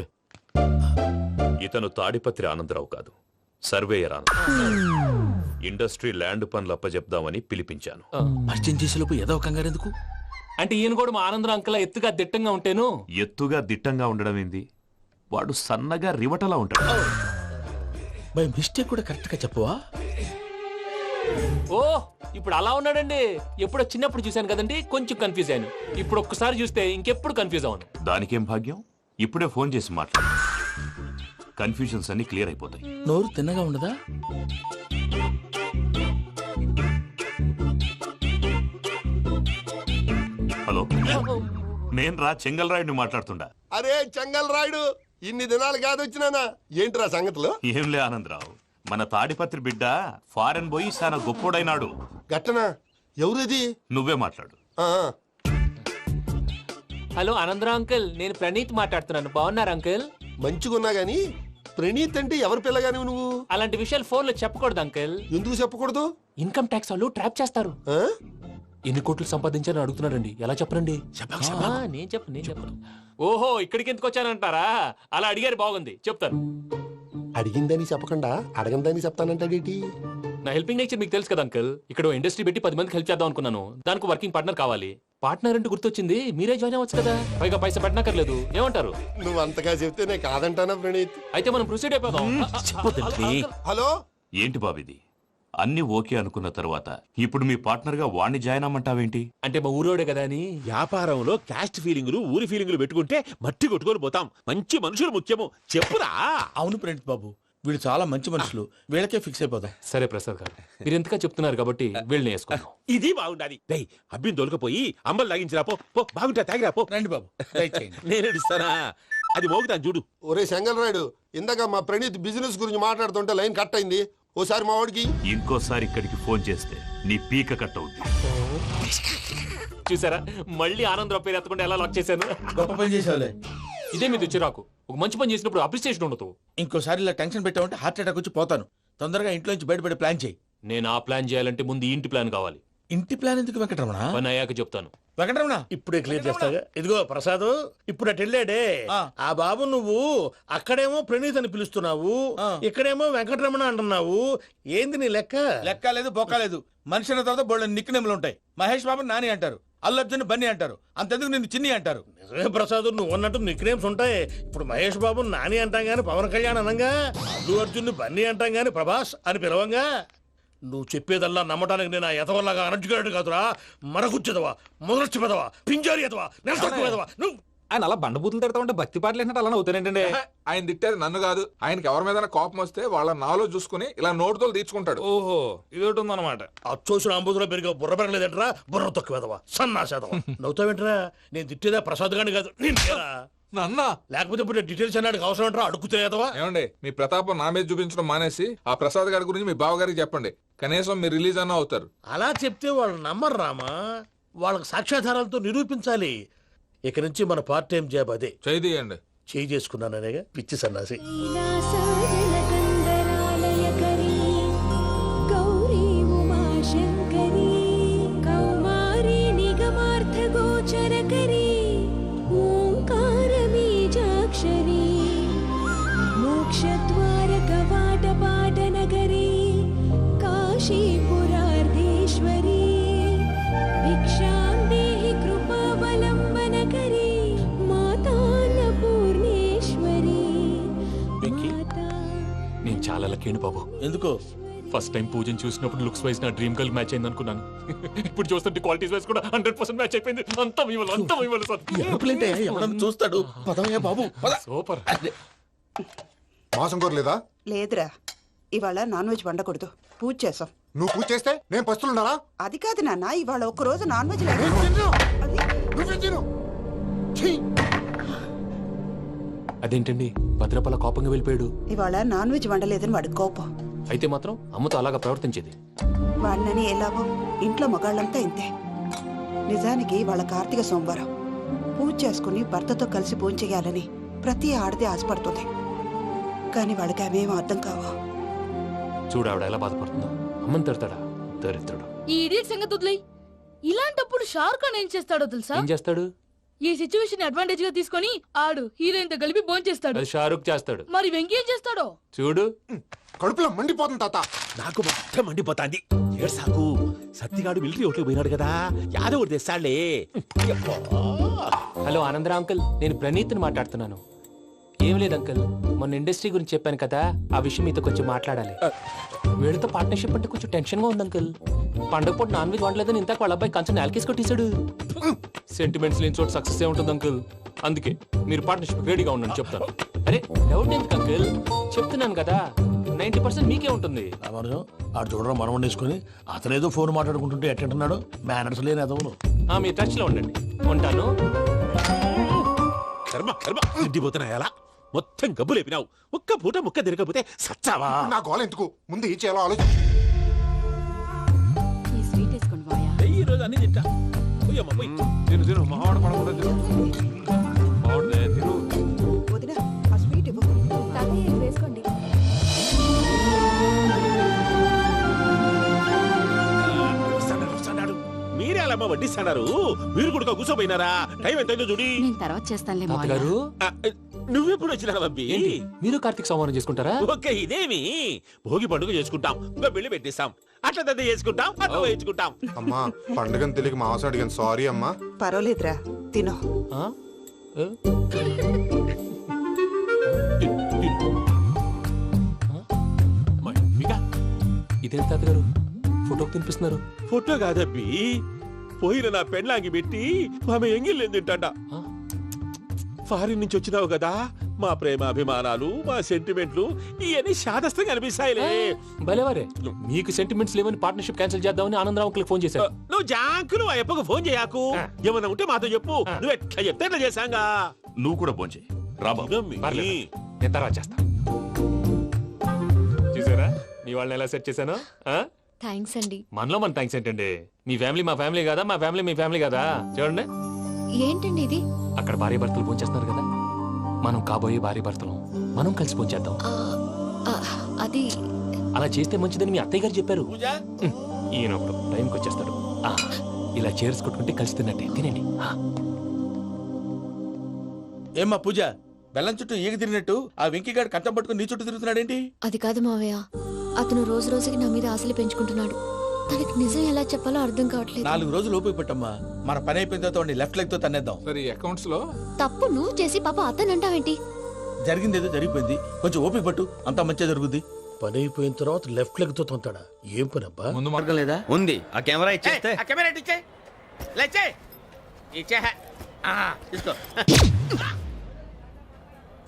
Speaker 12: ఇతను తాడిపత్రి ఆనందరావు కాదు, సర్వేయర్ ఆనందరావు. ఇండస్ట్రీ ల్యాండ్ పనులు అప్పచెప్దామని పిలిపించాను.
Speaker 1: పరిచయం చేసేలోపు ఏదో కంగారు ఎందుకు?
Speaker 10: అంటే ఈయన కూడా మా ఆనందరావు అంకుల్ ఎత్తుగా దిట్టంగా ఉంటేను.
Speaker 12: ఎత్తుగా దిట్టంగా ఉండడం ఏంది, వాడు సన్నగా రివటలా ఉంటాడు.
Speaker 1: బై మిస్టేక్ కూడా కరెక్ట్ గా చెప్పవా?
Speaker 10: ఓ ఇప్పుడు అలా ఉన్నాడండి. ఎప్పుడో చిన్నప్పుడు చూశాను కదండి, కొంచెం కన్ఫ్యూజ్ అయ్యాను. ఇప్పుడు ఒక్కసారి చూస్తే ఇంకెప్పుడు కన్ఫ్యూజ్ అవ్వను.
Speaker 12: దానికేం భాగ్యం, ఇప్పుడే ఫోన్ చేసి మాట్లాడు. కన్ఫ్యూజన్స్ అన్ని క్లియర్ అయిపోతాయి.
Speaker 1: నోరు తిన్నగా ఉండదా?
Speaker 12: హలో, నేను రా చెంగల్ రాయుడిని మాట్లాడుతుండా.
Speaker 13: అరే చెంగల్ రాయుడు, ఇన్ని దినాలు కాదు వచ్చినానా? ఏంట్రా సంగతులు?
Speaker 12: ఏంలే ఆనందరావు, మన తాడిపత్రి బిడ్డ ఫారెన్ పోయి చాలా గొప్పోడైనాడు.
Speaker 13: గట్టనా? ఎవరిది?
Speaker 12: నువ్వే మాట్లాడు.
Speaker 10: హలో ఆనందరావు అంకుల్, నేను ప్రణీత్ మాట్లాడుతున్నాను. బాగున్నారు అంకుల్?
Speaker 13: మంచిగున్నా గాని ప్రణీత్ అంటే ఎవరి పిల్లగాని నువ్వు?
Speaker 10: అలాంటి విషయాలు ఫోన్ లో చెప్పకూడదు అంకుల్.
Speaker 13: ఎందుకు చెప్పకూడదు?
Speaker 10: ఇన్కమ్ ట్యాక్స్ వాళ్ళు ట్రాప్ చేస్తారు.
Speaker 13: ఆ?
Speaker 10: ఎన్ని కోట్లు సంపాదించాలని అడుగుతున్నారండి. ఎలా చెప్పరండి? నేను చెప్పను. ఓహో, ఇక్కడికి ఎందుకు వచ్చానంటారా? అలా అడిగారు, బాగుంది, చెప్తాను.
Speaker 13: అడిగిందని చెప్పకుండా అడగందని చెప్తానంటాడేటి?
Speaker 10: నా హెల్పింగ్ నేచర్ మీకు తెలుసు కదా అంకుల్. ఇక్కడ ఇండస్ట్రీ పెట్టి 10 మందికి హెల్ప్ చేద్దాం అనుకున్నాను. దానికి వర్కింగ్ పార్ట్నర్ కావాలి. పార్ట్నర్ అంటే గుర్తొచ్చింది, మీరే జాయిన్ అవ్వచ్చు కదా. పైగా పైసా పెట్టనక్కర్లేదు. ఏమంటారు?
Speaker 13: నువ్వు అంతగా చెప్తే నేను కాదంటానా ప్రణీత్?
Speaker 10: అయితే మనం ప్రొసీడ్ అయిపోదాం.
Speaker 13: హలో,
Speaker 12: ఏంటి బాబిది, అన్ని ఓకే అనుకున్న తర్వాత ఇప్పుడు మీ పార్ట్నర్ గా వాణ్ణి జాయిన్ అమ్మంటావేంటి?
Speaker 10: అంటే మా ఊరోడే కదా అని.
Speaker 1: వ్యాపారంలో క్యాస్ట్ ఫీలింగులు, ఊరి ఫీలింగులు పెట్టుకుంటే మట్టి కొట్టుకొని పోతాం. మంచి మనుషులు ముఖ్యము. చెప్పురా. అవును ప్రణీత్ బాబు, వీళ్ళు చాలా మంచి మనుషులు. వీళ్ళకే ఫిక్స్ అయిపోదాం.
Speaker 10: సరే ప్రసాద్ గారు, మీరు ఎంతగా చెప్తున్నారు కాబట్టి వీళ్ళని వేసుకుందాం.
Speaker 1: ఇది బాగుండాలి. అబ్బిని దొలకపోయి అంబలు తాగించిరా పో. బాగుంటా తాగిరా పో. రండి బాబు, నేను ఇస్తానా? అది మోగుతాను చూడు.
Speaker 13: ఒరే చెంగల్ రాయుడు, ఇందాక మా ప్రణీత్ బిజినెస్ గురించి మాట్లాడుతుంటే లైన్ కట్ అయింది. ఓసారి మా వాడికి
Speaker 12: ఇంకోసారి ఇక్కడికి ఫోన్ చేస్తే నీ పీక కట్ అవుద్ది.
Speaker 10: చూసారా, మళ్ళీ ఆనందరావు పేరు ఎత్తకుండా ఎలా లాక్ చేశాను.
Speaker 1: గొప్ప పని చేసేవాళ్ళే.
Speaker 10: ఇదే మీద చిరాకు. ఒక మంచి పని చేసినప్పుడు అప్రిసియేషన్ ఉండదు.
Speaker 1: ఇంకోసారి ఇలా టెన్షన్ పెట్టామంటే హార్ట్ అటాక్ వచ్చి పోతాను. తొందరగా ఇంట్లో నుంచి బయటపడే ప్లాన్ చేయి.
Speaker 10: నేను ఆ ప్లాన్ చేయాలంటే ముందు ఈ ఇంటి ప్లాన్ కావాలి.
Speaker 1: ఇంటి ప్లాన్ ఎందుకు వెంకటరమణ?
Speaker 10: పని అయ్యాక చెప్తాను.
Speaker 1: వెంకటరమణ
Speaker 14: ఇప్పుడే క్లియర్ చేస్తాగా. ఇదిగో ప్రసాద్, ఇప్పుడు అటు వెళ్ళాడే ఆ బాబు, నువ్వు అక్కడేమో ప్రణీత్ అని పిలుస్తున్నావు, ఇక్కడేమో వెంకటరమణ అంటున్నావు. ఏంది నీ లెక్క?
Speaker 1: లెక్క లేదు, బొక్క లేదు. మనిషి అన్న తర్వాత బోళ్ళ నిక్నెములు ఉంటాయి. మహేష్ బాబు నాని అంటారు, అల్లు అర్జున్ బన్నీ అంటారు. అంతెందుకు నిన్ను చిన్ని అంటారు.
Speaker 14: నిజమే ప్రసాద్, నువ్వు అన్నట్టు నిక్ నేమ్స్ ఉంటాయి. ఇప్పుడు మహేష్ బాబు నాని అంటాం గాని పవన్ కళ్యాణ్ అనంగా, అల్లు అర్జున్ బన్నీ అంటాం గాని ప్రభాస్ అని పిలవంగా. నువ్వు చెప్పేదల్లా నమ్మటానికి నేను ఎతవల్లాగా అనర్జుకేటెడ్ కాదురా. మరగుచ్చదవా, మొదలచ్చి పెదవా, పింజారి ఎదవా, నెలసొక్కుదవా నువ్వు.
Speaker 12: ఆయన అలా బండబూతులు తిడతా ఉంటే భక్తి పాటలు ఏంటంటే అలా అవుతానంటే.
Speaker 5: ఆయన తిట్టేది నన్ను కాదు, ఆయనకి ఎవరి మీద కోపం వస్తే వాళ్ళ నాలో చూసుకుని ఇలా నోటుతో తీర్చుకుంటాడు.
Speaker 12: ఓహో, ఇదొకటి ఉందన్నమాట.
Speaker 14: అచ్చోసిన అంబుధులో పెరిగా బుర్ర పెరగలేదంటరా, బుర్ర తొక్కువేదవా, సన్నాసేదవా. నవ్వుతావేంటరా? నేను తిట్టేదా ప్రసాద్ గాని కాదు,
Speaker 5: నన్నా.
Speaker 14: లేకపోతే ఇప్పుడు డీటెయిల్స్ అన్నాడు అవసరం అంటారా? అడుగుతాయేదవా.
Speaker 5: ఏమండి, మీ ప్రతాపం నా మీద చూపించడం మానేసి ఆ ప్రసాద్ గారి గురించి మీ బావగారికి చెప్పండి. కనీసం మీరు రిలీజ్ అన్న అవుతారు.
Speaker 14: అలా చెప్తే వాళ్ళు నమ్మరు రామా. వాళ్ళకి సాక్ష్యాధారాలతో నిరూపించాలి. ఇక నుంచి మన పార్ట్ టైం జాబ్ అదే.
Speaker 5: చేయండి.
Speaker 14: చేయి చేసుకున్నాననేగా పిచ్చి సన్నాసి.
Speaker 11: కాశీపురార్ధేశ్వరీ
Speaker 10: నాకేంటి బాబు
Speaker 1: ఎందుకు?
Speaker 10: ఫస్ట్ టైం పూజను చూసినప్పుడు లుక్స్ వైజ్ నా డ్రీమ్ గర్ల్ మ్యాచ్ అయింది అనుకున్నాను. ఇప్పుడు చూస్తుంటే క్వాలిటీస్ వైజ్ కూడా 100% మ్యాచ్ అయిపోయింది. అంతా ఇవ్వాలి సార్.
Speaker 1: ఎప్పుడంటే ఎవడన్నా చూస్తాడు. పదవయ్యా బాబు, పద.
Speaker 10: సూపర్.
Speaker 13: మాసం కోరలేదా?
Speaker 15: లేదురా, ఇవాళ నాన్ వెజ్ వండకూడదు, పూజ చేసాం.
Speaker 13: నువ్వు పూజ చేస్తే నేను పస్తులున్నారా?
Speaker 15: అది కాదు నాన్న, ఇవాళ ఒక్కరోజు నాన్ వెజ్ లేదు. అది
Speaker 13: నువ్వే తిను.
Speaker 10: అదేంటండి భద్రపల కోపంగా వెళ్ళిపోయాడు?
Speaker 15: ఇవాళ నాన్ వెజ్ వండలేదని వాడి కోపం.
Speaker 10: అయితే మాత్రం అమ్మతో అలాగా ప్రవర్తించేది.
Speaker 15: వాడినని ఎలాగో ఇంట్లో మగాళ్ళంతా ఇంతే. నిజానికి వాళ్ళ కార్తీక సోమవారం పూజ చేసుకుని భర్తతో కలిసి పూజ చేయాలని ప్రతి ఆడది ఆశపడుతుంది. కానీ వాళ్ళకి అవేం అర్థం కావు.
Speaker 10: చూడు ఆవిడ ఎలా బాధపడుతుందో. అమ్మని తిడతాడా దరిద్రుడు.
Speaker 11: ఈ ఇడియట్ సంగతి వదిలేయ్. ఇలాంటప్పుడు షారుఖ్ ఖాన్ ఏం చేస్తాడో తెలుసా?
Speaker 10: ఏం చేస్తాడు?
Speaker 11: ఈ సిచ్యువేషన్ అడ్వాంటేజ్ గా తీసుకొని ఆడు హీరోయిన్ తో కలిపి బోన్ చేస్తాడు.
Speaker 10: అది షారుఖ్ చేస్తాడు.
Speaker 11: మరి వెంకీ ఏం చేస్తాడో
Speaker 10: చూడు.
Speaker 13: కడుపులో మండిపోతుంది తాత.
Speaker 14: నాకు మొత్తం మండిపోతాంది. ఏడు సాకు సత్తిగాడు మిలిటరీ ఓట్లు పోయినాడు కదా, యాదవ్ తెస్తాడులే.
Speaker 10: హలో ఆనందరా అంకుల్, నేను ప్రణీత్ని మాట్లాడుతున్నాను. ఏం లేదు అంకుల్, మొన్న ఇండస్ట్రీ గురించి చెప్పాను కదా, ఆ విషయం మీతో కొంచెం మాట్లాడాలి. వీళ్ళతో పార్ట్నర్షిప్ అంటే కొంచెం టెన్షన్ గా ఉంది అంకుల్. పండగ పూట నాన్ వెజ్ వండలేదని ఇంతకు వాళ్ళ అబ్బాయి కంచెం నేలకేసి కొట్టేశాడు. సెంటిమెంట్స్ లేని చోట సక్సెస్ ఏ ఉంటుంది అంకుల్. అందుకే మీరు పార్ట్నర్షిప్ రెడీగా ఉండండి చెప్తాను. అరే డౌట్ ఎందుకు అంకుల్, చెప్తున్నాను కదా 90% మీకే ఉంటుంది.
Speaker 14: ఆడు చూడడం మనం వండేసుకుని అతనేదో ఫోన్ మాట్లాడుకుంటుంటే ఎట్టంటున్నాడు. మేనర్స్ లేని అదవును.
Speaker 10: మీరు టచ్ లో ఉండండి. ఉంటాను.
Speaker 14: కర్మ కర్మ తిండిపోతున్నా ఎలా మొత్తం గబ్బు లేపినావు. ఒక్క పూట ముక్క తిరగకపోతే సచ్చావా?
Speaker 13: నా గోల ఎందుకు, ముందు ఏం చేయాలో ఆలోచించు.
Speaker 15: ఈ స్వీట్ వేసుకోండి బాయా.
Speaker 14: ఈ రోజు అన్ని తింటా. పోయమ్మ, పోయ్.
Speaker 5: తిను మావాడు పడకుండా తిను. మావాడులే, తిను.
Speaker 15: వదినా, ఆ స్వీట్ ఇవ్వు.
Speaker 2: వేసుకోండి.
Speaker 14: వస్తాడు. మీరే అలా వడ్డిస్తాడారు. మీరు కూడా కూర్చోపోయినారా? టైం ఎంతైందో చూడి.
Speaker 15: నేను తర్వాత చేస్తానులే మావయ్య.
Speaker 10: తాతగారు
Speaker 14: నువ్వెప్పుడు వచ్చినా బంబి?
Speaker 10: ఏంటి మీరు కార్తీక్ సంహారం చేసుకుంటారా?
Speaker 14: ఓకే, ఇదేమి భోగి పండుగ చేసుకుంటాం, ఇంకా పెళ్లి పెట్టేస్తాం, అట్లా దద్ద చేసుకుంటాం, అట్లా వేయించుకుంటాం.
Speaker 5: అమ్మా పండుగని తెలియక మాంసం అడిగాను, సారీ అమ్మా.
Speaker 15: పర్వాలేదురా, తినో.
Speaker 10: ఆ? ఏ? ఇదేంటి తాతగారు ఫోటోకి తినిపిస్తున్నారు?
Speaker 14: ఫోటో కాదబ్బి, పోయిన నా పెళ్ళాంగి పెట్టి ఆమె ఎంగిల్లేం తింటాడ. ఫారిన్ నుంచి వచ్చినావు కదా, మా ప్రేమ అభిమానాలు, మా సెంటిమెంట్లు ఇవన్నీ శాదస్తంగా అనిపిస్తాయిలే.
Speaker 10: భలేవారే, మీకు సెంటిమెంట్స్ లేవని పార్ట్నర్షిప్ క్యాన్సిల్ చేద్దామని ఆనందరావు అంకుల్ ఫోన్ చేశారు.
Speaker 14: నువ్వు జాంకు నువ్వు ఎప్పకు ఫోన్ చేయకు. ఏమన్నా ఉంటే మాతో చెప్పు. నువ్వు ఎట్లా చెప్తే ఎట్లా చేశాంగా.
Speaker 12: నువ్వు కూడా ఫోన్ చేయి రాబా.
Speaker 10: పర్లేదు, నేను తర్వాత చేస్తా. చూసారా మీ వాళ్ళని ఎలా సెట్ చేశాను?
Speaker 2: థ్యాంక్స్ అండి.
Speaker 10: మనలో మన థ్యాంక్స్ ఏంటండి? మీ ఫ్యామిలీ మా ఫ్యామిలీ కదా, మా ఫ్యామిలీ మీ ఫ్యామిలీ కదా. చూడండి,
Speaker 2: ఏంటండి ఇది?
Speaker 10: అక్కడ భార్య భర్తలు భోంచేస్తున్నారు కదా, మనం కాబోయే భార్య భర్తలు మనం కలిసి భోంచేద్దాం.
Speaker 2: అది
Speaker 10: అలా చేస్తే మంచిదని మీ అత్తయ్య గారు చెప్పారు.
Speaker 1: పూజ,
Speaker 10: ఈయన ఒకడు టైంకి వచ్చేస్తాడు. ఇలా చేర్స్ కొట్టుకుంటే కలిసి తిన్నట్టే. తినండి.
Speaker 1: ఏమ్మా పూజ, బెల్లం చుట్టూ ఈగ తిరిగినట్టు ఆ వెంకీగాడు కట్టం పట్టుకుని నీ చుట్టూ తిరుగుతున్నాడేంటి?
Speaker 2: అది కాదు మావయ్య, అతను రోజు రోజుకి నా మీద ఆశలు పెంచుకుంటున్నాడు. తనకి నిజం ఎలా చెప్పాలో అర్థం కావట్లేదు.
Speaker 1: 4 రోజులు ఓపిక పట్టమ్మా, మన పని అయిపోయిన తర్వాత లెఫ్ట్ లెగ్ తో తన్నేద్దాం.
Speaker 5: సరే అకౌంట్స్ లో
Speaker 2: తప్పు నువ్వు చేసి పాప అతను అంటావేంటి?
Speaker 1: జరిగింది ఏదో జరిగిపోయింది, కొంచెం ఓపిక పట్టు, అంతా మంచిగా జరుగుద్ది.
Speaker 14: పని అయిపోయిన తర్వాత లెఫ్ట్ లెగ్ తో తొంతాడా? ఏం పని అబ్బా?
Speaker 3: ముందు మార్గం లేదా? ఉంది. ఆ కెమెరా ఇచ్చేస్తే
Speaker 1: తీసుకో.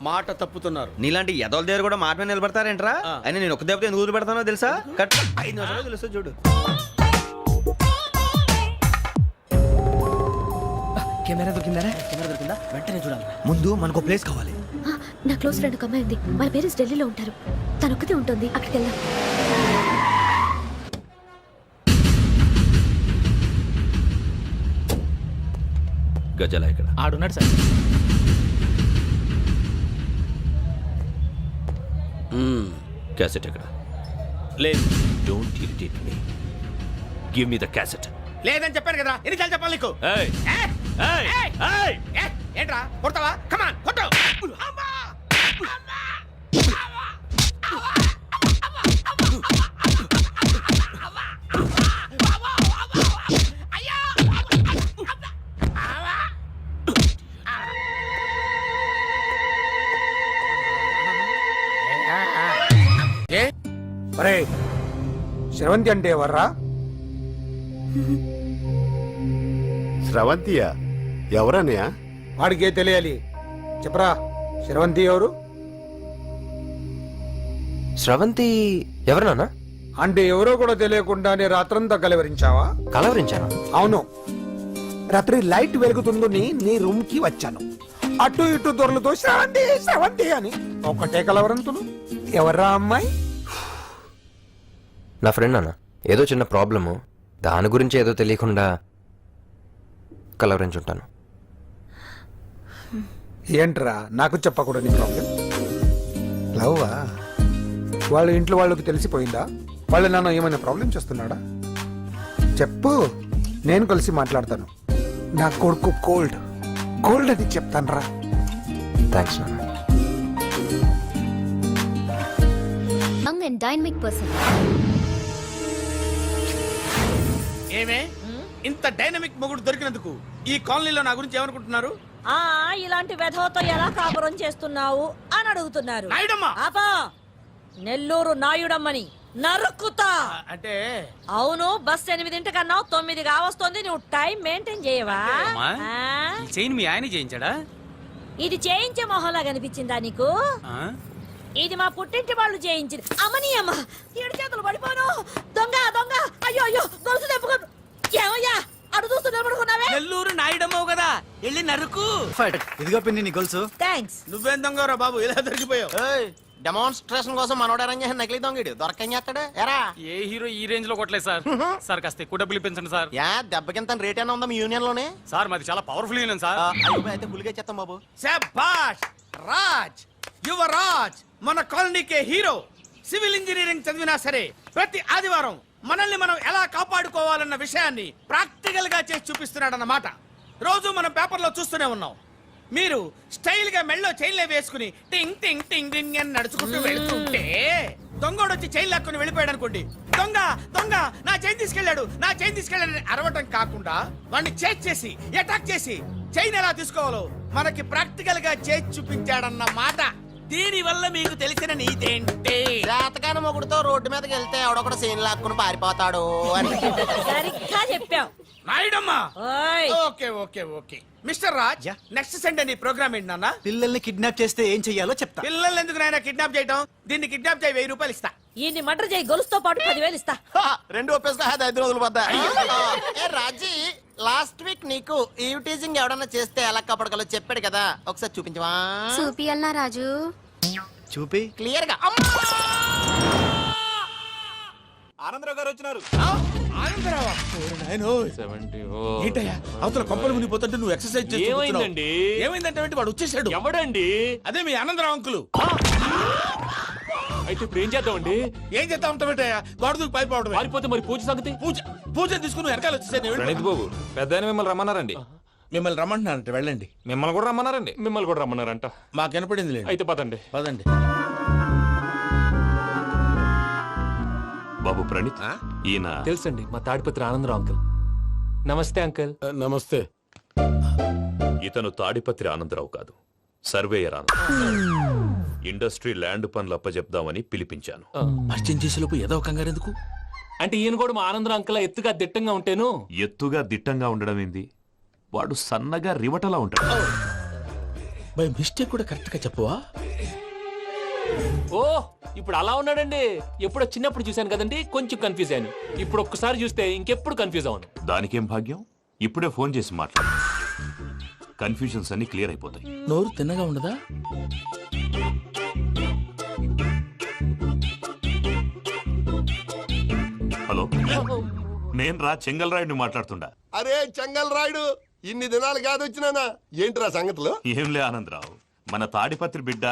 Speaker 1: మాట తప్పుతున్నారు.
Speaker 3: నీలాంటి ఎదల దగ్గర కూడా మాట మీద నిలబడతారేంట్రా? అయినా నేను ఒక దెబ్బతో ఎందుకు పెడతానో తెలుసా? కట్ 5 నిమిషాలు తెలుసు చూడు. కెమెరా దొరికిందా? వెంటనే చూడాలి. ముందు మనకు ప్లేస్ కావాలి.
Speaker 2: నా క్లోజ్ ఫ్రెండ్ ఒక అమ్మాయి ఉంది, వాళ్ళ పేరెంట్స్ ఢిల్లీలో ఉంటారు. తను ఒక్కతే ఉంటుంది, అక్కడికి వెళ్దాం.
Speaker 12: గజల ఇక్కడ
Speaker 10: ఆడున్నాడు సార్.
Speaker 12: క్యాసెట్ ఎక్కడ?
Speaker 1: లేదు.
Speaker 12: Don't irritate me, give me the cassette.
Speaker 1: లేదని చెప్పాను కదా, ఎన్నిసార్లు చెప్పాలి నీకు?
Speaker 12: ఏయ్ ఏయ్ ఏయ్
Speaker 1: ఏంట్రా కొడతావా? కమాన్ కొట్టు. ఏ
Speaker 8: స్రవంతి అంటే ఎవర్రా?
Speaker 13: స్రవంతియా? ఎవరన్నయ్య?
Speaker 8: వాడికే తెలియాలి. చెప్పరా, స్రవంతి ఎవరు?
Speaker 3: స్రవంతి ఎవరు నాన్న?
Speaker 8: అంటే ఎవరో కూడా తెలియకుండానే రాత్రంతా కలవరించావా?
Speaker 3: కలవరించాను.
Speaker 8: అవును, రాత్రి లైట్ వెలుగుతుందని నీ రూమ్ కి వచ్చాను. అటు ఇటు దొరలతో శ్రవంతి శ్రవంతి అని ఒకటే కలవరంతులు. ఎవర్రా అమ్మాయి?
Speaker 3: నా ఫ్రెండ్ నాన్న, ఏదో చిన్న ప్రాబ్లము, దాని గురించి ఏదో తెలియకుండా కలవరించుంటాను.
Speaker 8: ఏంట్రా నాకు చెప్పకూడదు ప్రాబ్లం? లవ్వా? వాళ్ళ ఇంట్లో వాళ్ళకి తెలిసిపోయిందా? వాళ్ళ నాన్న ఏమైనా ప్రాబ్లం చేస్తున్నాడా? చెప్పు, నేను కలిసి మాట్లాడతాను. నా కొడుకు కోల్డ్ కోల్డ్ అని చెప్తాను రా.
Speaker 3: థ్యాంక్స్ నాన్న.
Speaker 2: Young and dynamic person.
Speaker 1: ఏమే ఇంత డైనమిక్ మొగుడు దొరికినందుకు ఈ కాలనీలో నా గురించి ఏమనుకుంటున్నారు?
Speaker 11: ఆ ఇలాంటి వెధవతో ఎలా కాపురం చేస్తున్నావు అని అడుగుతున్నారు.
Speaker 1: నాయుడమ్మా!
Speaker 11: ఆపా! నెల్లూరు నాయుడమ్మని నరుక్కుతా.
Speaker 1: అంటే
Speaker 11: అవును, బస్ 8:00 9 కావస్తుంది. నువ్వు టైం మెయింటైన్ చేయవా?
Speaker 3: చైన్ మీ ఆయన చేయించాడా?
Speaker 11: ఇది చేయించే మొహంలా కనిపించిందా నీకు? ఇది మా పుట్టింటి వాళ్ళు చేయించింది. అమ్మని అమ్మ, 7 చేతులు పడిపోను. దొంగ దొంగ, అయ్యో అయ్యో, గొలుసు తెప్పుకోను. ఏమయ్యా అడు చూస్తూ నిలబడుకున్నావే?
Speaker 3: నెల్లూరు నాయుడమ్మవు కదా, వెళ్ళి నరుకు. ఇదిగో పిన్ని నీ గొలుసు.
Speaker 11: థ్యాంక్స్.
Speaker 1: నువ్వేం దొంగరా బాబు, ఇలా దొరికిపోయావు?
Speaker 9: డెమాన్స్ట్రేషన్ కోసం మనోడు అరేంజ్ చేసిన నకిలీ దొంగడు దొరకని చేస్తాడు. ఎరా
Speaker 3: ఏ హీరో ఈ రేంజ్ లో కొట్టలేదు సార్. సార్ కాస్త ఎక్కువ డబ్బులు ఇప్పించండి సార్.
Speaker 9: యా దెబ్బకింత రేట్ అయినా ఉందా మీ యూనియన్ లోనే?
Speaker 3: సార్ మాది చాలా పవర్ఫుల్ యూనియన్ సార్.
Speaker 9: అయితే గులిగా చేస్తాం బాబు.
Speaker 1: శభాష్ రాజ్, యువరాజ్, మన కాలనీకే హీరో. సివిల్ ఇంజనీరింగ్ చదివినా సరే ప్రతి ఆదివారం మనల్ని మనం ఎలా కాపాడుకోవాలన్న విషయాన్ని ప్రాక్టికల్ గా చేసి చూపిస్తున్నాడన్నమాట. రోజు మనం పేపర్లో చూస్తూనే ఉన్నాం. మీరు స్టైల్ గా మెళ్ళో చైన్లే వేసుకుని టింగ్ టింగ్ టింగ్ టింగ్ అని నడుచుకుంటూ వెళ్తుంటే దొంగోడు వచ్చి చైన్ లాక్కుని వెళ్ళిపోయాడు అనుకోండి. దొంగ దొంగ నా చైన్ తీసుకెళ్లాడు, నా చైన్ తీసుకెళ్లాడని అరవటం కాకుండా వాడిని చేజ్ చేసి అటాక్ చేసి చైన్ ఎలా తీసుకోవాలో మనకి ప్రాక్టికల్ గా చేసి చూపించాడన్న మాట. దీని వల్ల మీకు తెలిసిన నీతేంటి?
Speaker 9: జాతకాన మొగుడుతో రోడ్డు మీదకి వెళ్తే ఎవడొకడు సీన్ లాక్కుని పారిపోతాడు అని.
Speaker 11: సరిగ్గా చెప్పావు
Speaker 1: నాయుడమ్మా.
Speaker 11: ఓయ్.
Speaker 1: Okay okay okay mister Raj, next Sunday నీ ప్రోగ్రామ్ ఏంటి నాన్న?
Speaker 3: పిల్లల్ని కిడ్నాప్ చేస్తే ఏం చెయ్యాలో చెప్తా.
Speaker 1: పిల్లల్ని ఎందుకు నాయన కిడ్నాప్ చేయటం? దీన్ని కిడ్నాప్ చేయి, 1000 రూపాయలు ఇస్తా.
Speaker 11: ఈయన్ని మర్డర్ చేయి, గొలుసుతో పాటు 10,000 ఇస్తా.
Speaker 9: రెండు ఒప్పేసుకో, 5 రోజులు పోతా. ఏ రాజీ, లాస్ట్ వీక్ నీకు ఈ టీజింగ్ ఎవడన్నా చేస్తే ఎలా కాపాడగలో చెప్పాడు కదా, ఒకసారి చూపించవా?
Speaker 2: చూపియల్నా రాజు?
Speaker 3: చూపి.
Speaker 9: క్లియర్ గా.
Speaker 3: ఆనందరావు గారు వచ్చినారు.
Speaker 1: ఆనందరావా? ఏంటయ్యా అవతల కొంపలు మునిగిపోతుంటే నువ్వు ఎక్సర్సైజ్ చేస్తూ
Speaker 10: ఏమైందండి?
Speaker 1: ఏమైందంటే వాడు వచ్చేసాడు.
Speaker 10: ఎవడండి?
Speaker 1: అదే మీ ఆనందరావు అంకులు.
Speaker 10: అయితే ఇప్పుడు ఏం చేద్దామండి?
Speaker 1: ఏం చేస్తా ఉంటావేటయ్యా, గోడ దూకి పైపోవడం.
Speaker 10: పారిపోతే మరి పూజ సంగతి?
Speaker 1: పూజ తీసుకుని వెనకాల వచ్చేసాను.
Speaker 3: బాబు పెద్ద మిమ్మల్ని రమ్మన్నారండి.
Speaker 1: మిమ్మల్ని రమ్మంటున్నారంట, వెళ్ళండి.
Speaker 3: మిమ్మల్ని కూడా రమ్మన్నారండి.
Speaker 10: మిమ్మల్ని కూడా రమ్మన్నారంట.
Speaker 1: మాకు వినపడింది.
Speaker 10: అయితే పదండి.
Speaker 1: పదండి.
Speaker 12: బాబు ప్రణీత్, ఈయన
Speaker 10: తెలుసండి, మా తాడిపత్రి ఆనందరావు అంకుల్. నమస్తే అంకుల్.
Speaker 14: నమస్తే.
Speaker 12: ఇతను తాడిపత్రి ఆనందరావు కాదు, సర్వేయర్ ఆనందరావు. ఇండస్ట్రీ ల్యాండ్ పనులు అప్పచెప్దామని పిలిపించాను.
Speaker 1: పరిచయం చేసేలోపు ఏదో కంగారు ఎందుకు?
Speaker 10: అంటే ఈయన కూడా మా ఆనందరావు అంకుల్ ఎత్తుగా దిట్టంగా ఉంటేను.
Speaker 12: ఎత్తుగా దిట్టంగా ఉండడం ఏంది, వాడు సన్నగా రివటలా ఉంటాడు.
Speaker 1: బై మిస్టేక్ కూడా కరెక్ట్ గా చెప్పవా?
Speaker 10: ఓ ఇప్పుడు అలా ఉన్నాడండి. ఎప్పుడో చిన్నప్పుడు చూశాను కదండి, కొంచెం కన్ఫ్యూజ్ అయ్యాను. ఇప్పుడు ఒక్కసారి చూస్తే ఇంకెప్పుడు కన్ఫ్యూజ్ అవ్వను.
Speaker 12: దానికేం భాగ్యం, ఇప్పుడే ఫోన్ చేసి మాట్లాడు, కన్ఫ్యూజన్స్ అన్ని క్లియర్ అయిపోతాయి.
Speaker 1: నోరు తిన్నగా ఉండదా?
Speaker 12: హలో, నేను రా చెంగల్ రాయుడిని మాట్లాడుతుండా.
Speaker 13: అరే చెంగల్ రాయుడు, ఇన్ని దినాలు కాదు వచ్చినానా? ఏంట్రా సంగతులు?
Speaker 12: ఏంలే ఆనందరావు, మన తాడిపత్రి బిడ్డ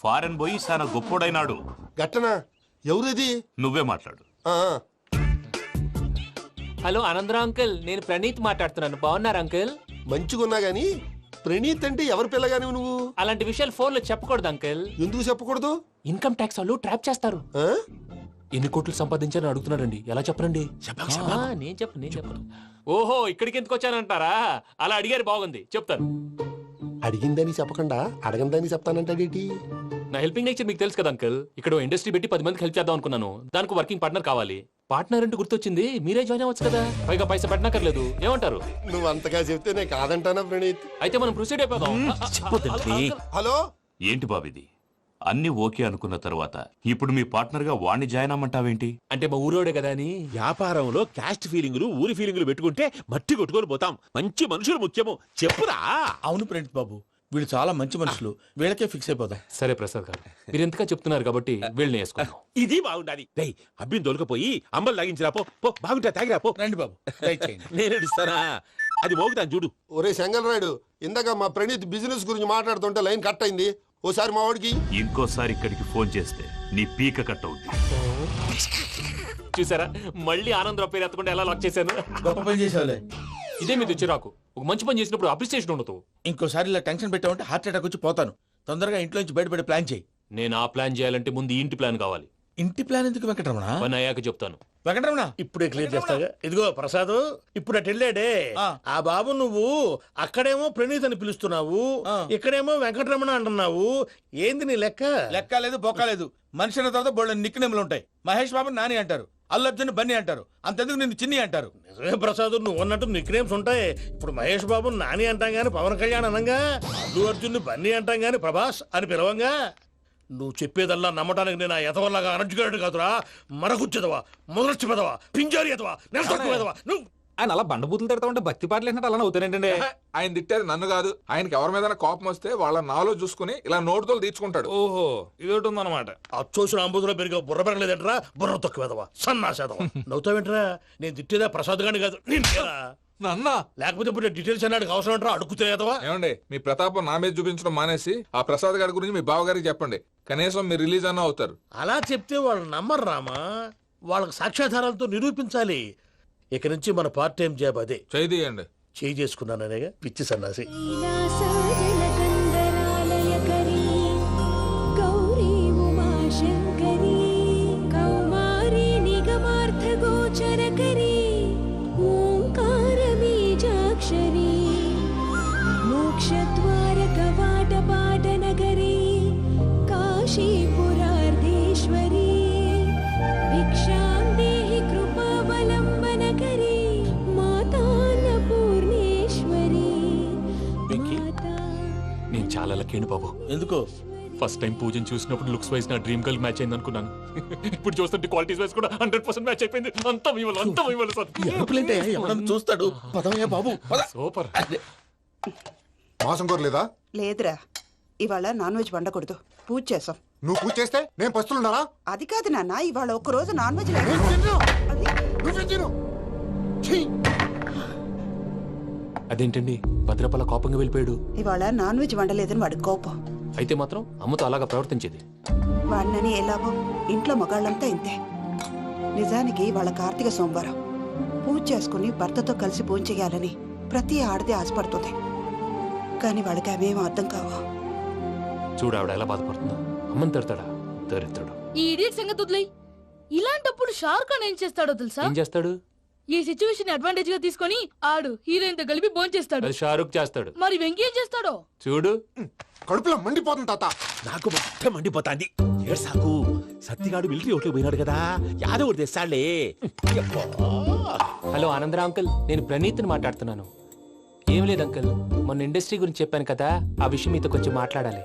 Speaker 12: ఫారెన్ పోయి చాలా గొప్పోడైనాడు.
Speaker 13: గట్టనా? ఎవరిది?
Speaker 12: నువ్వే మాట్లాడు.
Speaker 10: హలో ఆనందరావు అంకుల్, నేను ప్రణీత్ మాట్లాడుతున్నాను. బాగున్నారు అంకుల్?
Speaker 13: మంచిగున్నా గాని ప్రణీత్ అంటే ఎవరి పిల్లగాని నువ్వు?
Speaker 10: అలాంటి విషయాలు ఫోన్ లో చెప్పకూడదు అంకుల్.
Speaker 13: ఎందుకు చెప్పకూడదు?
Speaker 10: ఇన్కమ్ ట్యాక్స్ వాళ్ళు ట్రాప్ చేస్తారు. ఎన్ని కోట్లు సంపాదించాలని అడుగుతున్నాడండి, ఎలా చెప్పరండి? నేను చెప్పను. ఓహో, ఇక్కడికి ఎందుకు వచ్చానంటారా? అలా అడిగారు, బాగుంది, చెప్తాను.
Speaker 13: అడిగిందని చెప్పకుండా అడగందని చెప్తానంటాడేటి?
Speaker 10: నా హెల్పింగ్ నేచర్ మీకు తెలుసు కదా అంకుల్. ఇక్కడ ఇండస్ట్రీ పెట్టి 10 మందికి హెల్ప్ చేద్దాం అనుకున్నాను. దానికి వర్కింగ్ పార్ట్నర్ కావాలి. పార్ట్నర్ అంటే గుర్తొచ్చింది, మీరే జాయిన్ అవ్వచ్చు కదా, పైగా పైసా పెట్టనక్కర్లేదు. ఏమంటారు?
Speaker 13: నువ్వు అంతగా చెప్తే నేను కాదంటానా ప్రణీత్?
Speaker 10: అయితే మనం ప్రొసీడ్ అయిపోదాం.
Speaker 13: హలో
Speaker 12: ఏంటి బాబిది? అన్ని ఓకే అనుకున్న తర్వాత ఇప్పుడు మీ పార్ట్నర్ గా వాణ్ణి జాయిన్ అమ్మంటావేంటి?
Speaker 10: అంటే మా ఊరోడే కదా అని.
Speaker 14: వ్యాపారంలో క్యాస్ట్ ఫీలింగులు ఊరి ఫీలింగులు పెట్టుకుంటే మట్టి కొట్టుకొని పోతాం. మంచి మనుషులు ముఖ్యము, చెప్పురా.
Speaker 1: అవును ప్రణీత్ బాబు, వీళ్ళు చాలా మంచి మనుషులు, వీళ్ళకే ఫిక్స్ అయిపోదాం.
Speaker 10: సరే ప్రసాద్ గారు, మీరు ఎంతగా చెప్తున్నారు కాబట్టి వీళ్ళని వేసుకుందాం.
Speaker 14: ఇది బాగుండాలి. డై అబ్బిని దొలకపోయి అంబలు లాగించిరా పో. పో బాగుంటా తాగిరా పో.
Speaker 1: రండి బాబు, దయచేయండి.
Speaker 14: నేను ఇస్తానా? అది మోగుతాను చూడు.
Speaker 13: ఒరే చెంగల్ రాయుడు, ఇందాక మా ప్రణీత్ బిజినెస్ గురించి మాట్లాడుతుంటే లైన్ కట్ అయింది. ఓసారి మా వాడికి
Speaker 12: ఇంకోసారి ఇక్కడికి ఫోన్ చేస్తే నీ పీక కట్ అవుద్ది.
Speaker 10: చూసారా, మళ్ళీ ఆనందరావు పేరు ఎత్తకుండా ఎలా లాక్ చేశాను.
Speaker 1: గొప్ప పని చేసేవాళ్ళే.
Speaker 10: ఇదే మీద చిరాకు. ఒక మంచి పని చేసినప్పుడు అప్రిసియేషన్ ఉండదు.
Speaker 1: ఇంకోసారి ఇలా టెన్షన్ పెట్టామంటే హార్ట్ అటాక్ వచ్చి పోతాను. తొందరగా ఇంట్లో నుంచి బయటపడే ప్లాన్ చేయి.
Speaker 10: నేను ఆ ప్లాన్ చేయాలంటే ముందు ఈ ఇంటి ప్లాన్ కావాలి.
Speaker 1: ఇంటి ప్లాన్ ఎందుకు వెంకటరమణ?
Speaker 10: పని అయ్యాక చెప్తాను.
Speaker 1: వెంకటరమణ
Speaker 14: ఇప్పుడే క్లియర్ చేస్తాగా. ఇదిగో ప్రసాద్, ఇప్పుడు అటు వెళ్ళాడే ఆ బాబు, నువ్వు అక్కడేమో ప్రణీత్ అని పిలుస్తున్నావు, ఇక్కడేమో వెంకటరమణ అంటున్నావు. ఏంది నీ లెక్క?
Speaker 1: లెక్క లేదు, బొక్క లేదు. మనిషి అన్న తర్వాత బోళ్ళ నిక్నెములు ఉంటాయి. మహేష్ బాబు నాని అంటారు, అల్లు అర్జున్ బన్నీ అంటారు, అంతెందుకు నిన్ను చిన్ని అంటారు.
Speaker 14: నిజమే ప్రసాద్, నువ్వు అన్నట్టు నిక్నేమ్స్ ఉంటాయి. ఇప్పుడు మహేష్ బాబు నాని అంటాం గాని పవన్ కళ్యాణ్ అనంగా, అల్లు అర్జున్ బన్నీ అంటాం గాని ప్రభాస్ అని పిలవంగా. నువ్వు చెప్పేదల్లా నమ్మటానికి నేను ఎతవల్లాగా అనర్జుకేటెడ్ కాదురా. మరగుచ్చదవా, మొదలచ్చి పెదవా, పింజారి ఎదవా, నెలసొక్కు పెదవా. నువ్వు
Speaker 3: ఆయన అలా బండబూతులు తిడతా ఉంటే భక్తి పాటలు ఏంటంటే అలా అవుతానంటే.
Speaker 5: ఆయన తిట్టేది నన్ను కాదు, ఆయనకి ఎవరి మీద కోపం వస్తే వాళ్ళ నాలో చూసుకుని ఇలా నోటుతో తీర్చుకుంటాడు.
Speaker 10: ఓహో, ఇదొకటి ఉందన్నమాట.
Speaker 14: అచ్చోసిన అంబుధులో పెరిగే బుర్ర పెరగలేదంటరా, బుర్ర తొక్కు వెదవా, సన్నాసేదవా. నవ్వుతావేంట్రా? నేను తిట్టేదా ప్రసాద్ గాని కాదు, నిన్నేరా.
Speaker 5: నన్నా
Speaker 14: లేకపోతే ఇప్పుడు డీటెయిల్స్ అన్నాడు అవసరం అంటారా? అడుగుతాయేదవా?
Speaker 5: ఏమండి, మీ ప్రతాపం నా మీద చూపించడం మానేసి ఆ ప్రసాద్ గారి గురించి మీ బావగారికి చెప్పండి. కనీసం మీరు రిలీజ్ అన్న అవుతారు.
Speaker 14: అలా చెప్తే వాళ్ళు నమ్మరు రామా. వాళ్ళకి సాక్ష్యాధారాలతో నిరూపించాలి. ఇక నుంచి మన పార్ట్ టైం జాబ్ అదే.
Speaker 5: చేయండి.
Speaker 14: చేయి చేసుకున్నాననేగా పిచ్చి సన్నాసి.
Speaker 10: నేను చాలా లక్కీని బాబు.
Speaker 1: ఎందుకు?
Speaker 10: ఫస్ట్ టైం పూజను చూసినప్పుడు లుక్స్ వైజ్ నా డ్రీమ్ గర్ల్ మ్యాచ్ అయింది అనుకున్నాను. ఇప్పుడు చూస్తుంటే క్వాలిటీస్ వైజ్ కూడా 100% మ్యాచ్ అయిపోయింది. అంతా ఇవ్వాలి సార్.
Speaker 1: ఎవడన్నా చూస్తాడు. పదవయ్యా బాబు, పద.
Speaker 10: సూపర్.
Speaker 5: మాసం కోరలేదా?
Speaker 15: లేదురా, ఇవాళ నాన్ వెజ్ వండకూడదు, పూజ చేసాం.
Speaker 5: నువ్వు పూజ చేస్తే నేను పస్తులున్నారా?
Speaker 15: అది కాదు నాన్న, ఇవాళ ఒక్కరోజు నాన్ వెజ్ లేదు. అది
Speaker 10: అదేంటండి, భద్రపల కోపంగా వెళ్ళిపోయాడు.
Speaker 15: ఇవాళ నాన్ వెజ్ వండలేదని వాడి కోపం.
Speaker 10: అయితే మాత్రం అమ్మతో అలాగా ప్రవర్తించేది.
Speaker 15: వాడినని ఎలాగో ఇంట్లో మగాళ్ళంతా ఇంతే. నిజానికి వాళ్ళ కార్తీక సోమవారం పూజ చేసుకుని భర్తతో కలిసి భోంచేయాలని ప్రతి ఆడది ఆశపడుతుంది. కానీ వాళ్ళకి అవేం అర్థం కావు.
Speaker 10: చూడు ఆవిడ ఎలా బాధపడుతుందో. అమ్మని తిడతాడా దరిద్రుడు.
Speaker 11: ఈ ఇడియట్ సంగతి వదిలేయ్. ఇలాంటప్పుడు షారుఖ్ ఖాన్ ఏం చేస్తాడో తెలుసా?
Speaker 10: ఏం చేస్తాడు?
Speaker 11: ఈ సిచ్యువేషన్ అడ్వాంటేజ్ గా తీసుకొని ఆడు హీరోయిన్ తో కలిపి భోంచేస్తాడు.
Speaker 10: అది షారుఖ్ చేస్తాడు.
Speaker 11: మరి వెంకీ ఏం చేస్తాడో
Speaker 10: చూడు.
Speaker 5: కడుపులో మండిపోతుంది తాత.
Speaker 14: నాకు మొత్తం మండిపోతాంది. ఏడ్సాకు, సత్తిగాడు మిలిటరీ ఓట్లు పోయినాడు కదా, యాదవ్ తెస్తాడులే.
Speaker 10: హలో ఆనందరా అంకుల్, నేను ప్రణీత్ని మాట్లాడుతున్నాను. ఏం లేదు అంకుల్, మొన్న ఇండస్ట్రీ గురించి చెప్పాను కదా, ఆ విషయం మీతో కొంచెం మాట్లాడాలి.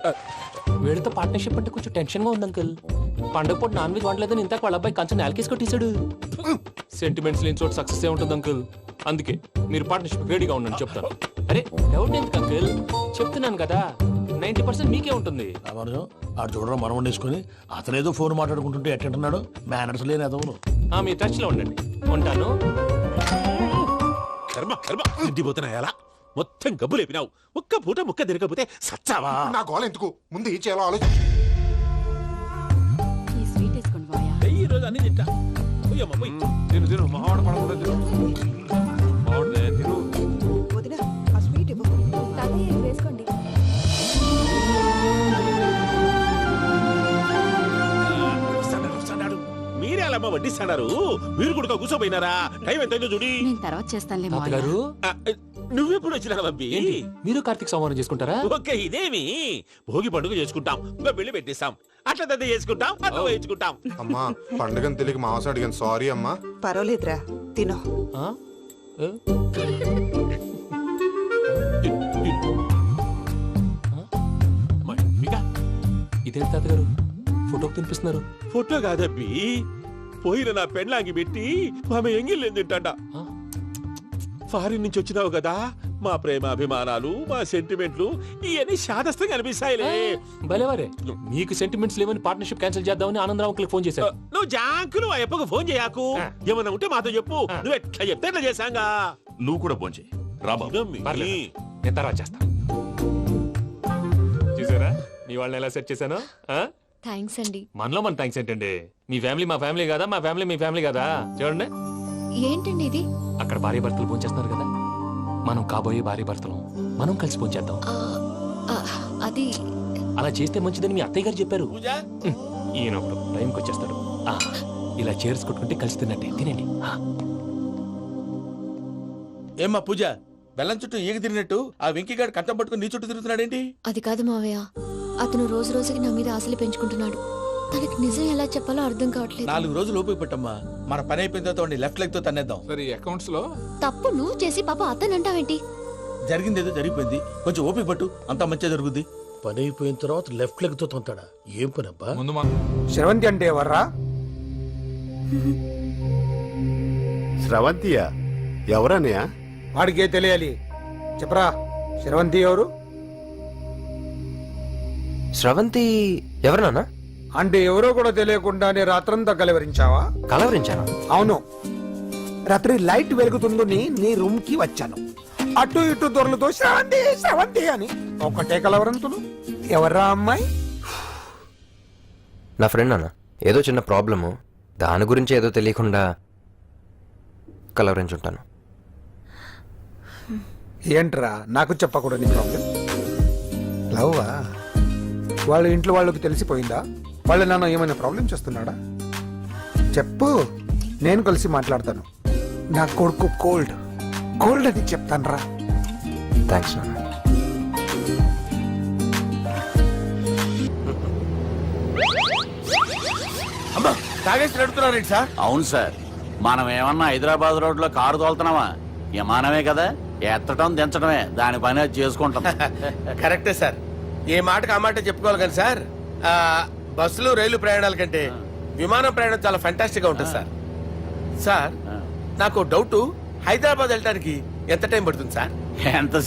Speaker 10: వీళ్ళతో పార్ట్నర్షిప్ అంటే కొంచెం టెన్షన్ గా ఉంది అంకుల్. పండగ పూట నాన్ వెజ్ వండలేదని ఇంతకు వాళ్ళ అబ్బాయి కంచెం నేలకేసి కొట్టేశాడు. సెంటిమెంట్స్ లేని చోట సక్సెస్ ఏ ఉంటుంది అంకుల్. అందుకే మీరు పార్ట్నర్షిప్ రెడీగా ఉండండి చెప్తాను. అరే డౌట్ ఎందుకు అంకుల్, చెప్తున్నాను కదా, 90% మీకే ఉంటుంది.
Speaker 14: ఆడు చూడడం మనం వండేసుకుని అతనేదో ఫోన్ మాట్లాడుకుంటుంటే ఎట్టంటున్నాడు. మేనర్స్ లేని అదవును.
Speaker 10: మీ టచ్ లో ఉండండి. ఉంటాను.
Speaker 14: కర్మ కర్మ తిండిపోతున్నాయా? మొత్తం గబ్బు లేపినావు. ఒక్క పూట ముక్క తిరగకపోతే సచ్చావా?
Speaker 5: నా గోల ఎందుకు, ముందు ఈ చేయాలో ఆలోచించు.
Speaker 11: ఈ స్వీట్ వేసుకోండి బాయా.
Speaker 14: ఈ రోజు అన్ని తింటా.
Speaker 5: తిను మావాడ పడకుండా తిను.
Speaker 15: వదినా, ఆ స్వీట్ ఇవ్వు.
Speaker 2: వేసుకోండి.
Speaker 14: మీరే అలా వడ్డిస్తాడారు. మీరు కూడా కూర్చోపోయినారా? టైం ఎంతైందో చూడి.
Speaker 11: నేను తర్వాత చేస్తానులే
Speaker 10: తాతగారు,
Speaker 14: నువ్వెప్పుడు వచ్చినా బంబి?
Speaker 10: మీరు కార్తీక్ సంహారం చేసుకుంటారా?
Speaker 14: ఓకే, ఇదేమి భోగి పండుగ చేసుకుంటాం, ఇంకా పెళ్లి పెట్టేస్తాం. అట్లా దద్ద చేసుకుంటాం అట్లా వేయించుకుంటాం
Speaker 5: అమ్మా పండుగని తెలియక మాంసం అడిగాను సారీ అమ్మా.
Speaker 15: పర్వాలేదురా తినో.
Speaker 10: ఇదేంటి తాతగారు ఫోటోకి తినిపిస్తున్నారు?
Speaker 14: ఫోటో కాదబ్బి, పోయిన నా పెళ్ళాంగి పెట్టి ఆమె ఎంగిల్లేం తింటాడ. ఫారిన్ నుంచి వచ్చినావు కదా, మా ప్రేమ అభిమానాలు మా సెంటిమెంట్లు ఇవన్నీ శాదస్తంగా అనిపిస్తాయిలే.
Speaker 10: భలేవారే, మీకు సెంటిమెంట్స్ లేవని పార్ట్నర్షిప్ క్యాన్సిల్ చేద్దామని ఆనందరావు అంకుల్ ఫోన్ చేశారు.
Speaker 14: నువ్వు జాంకు నువ్వు ఎప్పకు ఫోన్ చేయకు, ఏమన్నా ఉంటే మాతో చెప్పు. నువ్వు ఎట్లా చెప్తే ఎట్లా చేశాంగా.
Speaker 12: నువ్వు కూడా పోంచే రాబాబు.
Speaker 10: పర్లేదు, నేను తర్వాత చేస్తా. చూసారా మీ వాళ్ళని ఎలా సెట్ చేశాను?
Speaker 2: థ్యాంక్స్ అండి.
Speaker 10: మనలో మన థ్యాంక్స్ ఏంటండి? మీ ఫ్యామిలీ మా ఫ్యామిలీ కదా, మా ఫ్యామిలీ మీ ఫ్యామిలీ కదా. చూడండి,
Speaker 2: ఏంటండి ఇది?
Speaker 10: అక్కడ భార్య భర్తలు భోంచేస్తున్నారు కదా, మనం కాబోయే భార్య భర్తలు మనం కలిసి భోంచేద్దాం.
Speaker 2: అది
Speaker 10: అలా చేస్తే మంచిదని మీ అత్తయ్య గారు చెప్పారు.
Speaker 1: పూజ
Speaker 10: ఈయన ఒకడు టైంకి వచ్చేస్తాడు. ఇలా చేర్స్ కొట్టుకుంటే కలిసి తిన్నట్టే. తినండి.
Speaker 1: ఏమ్మా పూజ, బెల్లం చుట్టూ ఈగ తిరిగినట్టు ఆ వెంకీగాడు కట్టం పట్టుకుని నీ చుట్టూ తిరుగుతున్నాడేంటి?
Speaker 2: అది కాదు మావయ్య, అతను రోజు రోజుకి నా మీద ఆశలు పెంచుకుంటున్నాడు. తనకి నిజం ఎలా చెప్పాలో అర్థం కావట్లేదు.
Speaker 1: 4 రోజులు ఓపిక పట్టమ్మా, మన పని అయిపోయిన తర్వాత లెఫ్ట్ లెగ్ తో తన్నేద్దాం.
Speaker 8: సరే అకౌంట్స్ లో
Speaker 2: తప్పు నువ్వు చేసి పాప అతను అంటావేంటి?
Speaker 1: జరిగింది ఏదో జరిగిపోయింది, కొంచెం ఓపిక పట్టు, అంతా మంచిగా జరుగుద్ది.
Speaker 14: పని అయిపోయిన తర్వాత లెఫ్ట్ లెగ్ తో తొంతాడా? ఏం పని అబ్బా?
Speaker 8: శ్రవంతి అంటే ఎవర్రా?
Speaker 13: స్రవంతియా? ఎవరన్నయ్యా?
Speaker 8: వాడికే తెలియాలి, చెప్పరా. శ్రవంతి ఎవరు?
Speaker 3: స్రవంతి ఎవరు నాన్న?
Speaker 8: అంటే ఎవరో కూడా తెలియకుండానే రాత్రంతా కలవరించావా?
Speaker 3: కలవరించాను.
Speaker 8: అవును, రాత్రి లైట్ వెలుగుతుందని నీ రూమ్ కి వచ్చాను. అటు ఇటు దొరలతో శ్రవంతి శ్రవంతి అని ఒకటే కలవరంతులు. ఎవర్రా అమ్మాయి?
Speaker 3: నా ఫ్రెండ్ అన్న, ఏదో చిన్న ప్రాబ్లము, దాని గురించి ఏదో తెలియకుండా కలవరించుంటాను.
Speaker 8: ఏంట్రా నాకు చెప్పకూడదు నీ ప్రాబ్లం? లవ్వా? వాళ్ళ ఇంట్లో వాళ్ళకి తెలిసిపోయిందా? వాళ్ళ నాన్న ఏమైనా ప్రాబ్లం చేస్తున్నాడా? చెప్పు, నేను కలిసి మాట్లాడతాను. నా కొడుకు కోల్డ్ కోల్డ్ అని చెప్తాను రా.
Speaker 3: థ్యాంక్స్ నాన్న.
Speaker 1: అమ్మా తాగేసి నడుతున్నారేంటి సార్?
Speaker 7: అవును సార్, మనం ఏమన్నా హైదరాబాద్ రోడ్ లో కారు తోలుతున్నావా? విమానమే కదా, ఎత్తడం దించడమే, దాని పని అది చేసుకుంటాం.
Speaker 1: కరెక్టే సార్, ఏ మాటకు ఆ మాట చెప్పుకోవాలి కానీ సార్, బస్సులు రైలు ప్రయాణాల కంటే విమానం ప్రయాణం చాలా ఫంటాస్టిక్ గా ఉంటుంది సార్. సార్ నాకు డౌట్, హైదరాబాద్ వెళ్ళడానికి ఎంత టైం పడుతుంది సార్?
Speaker 7: ఎంత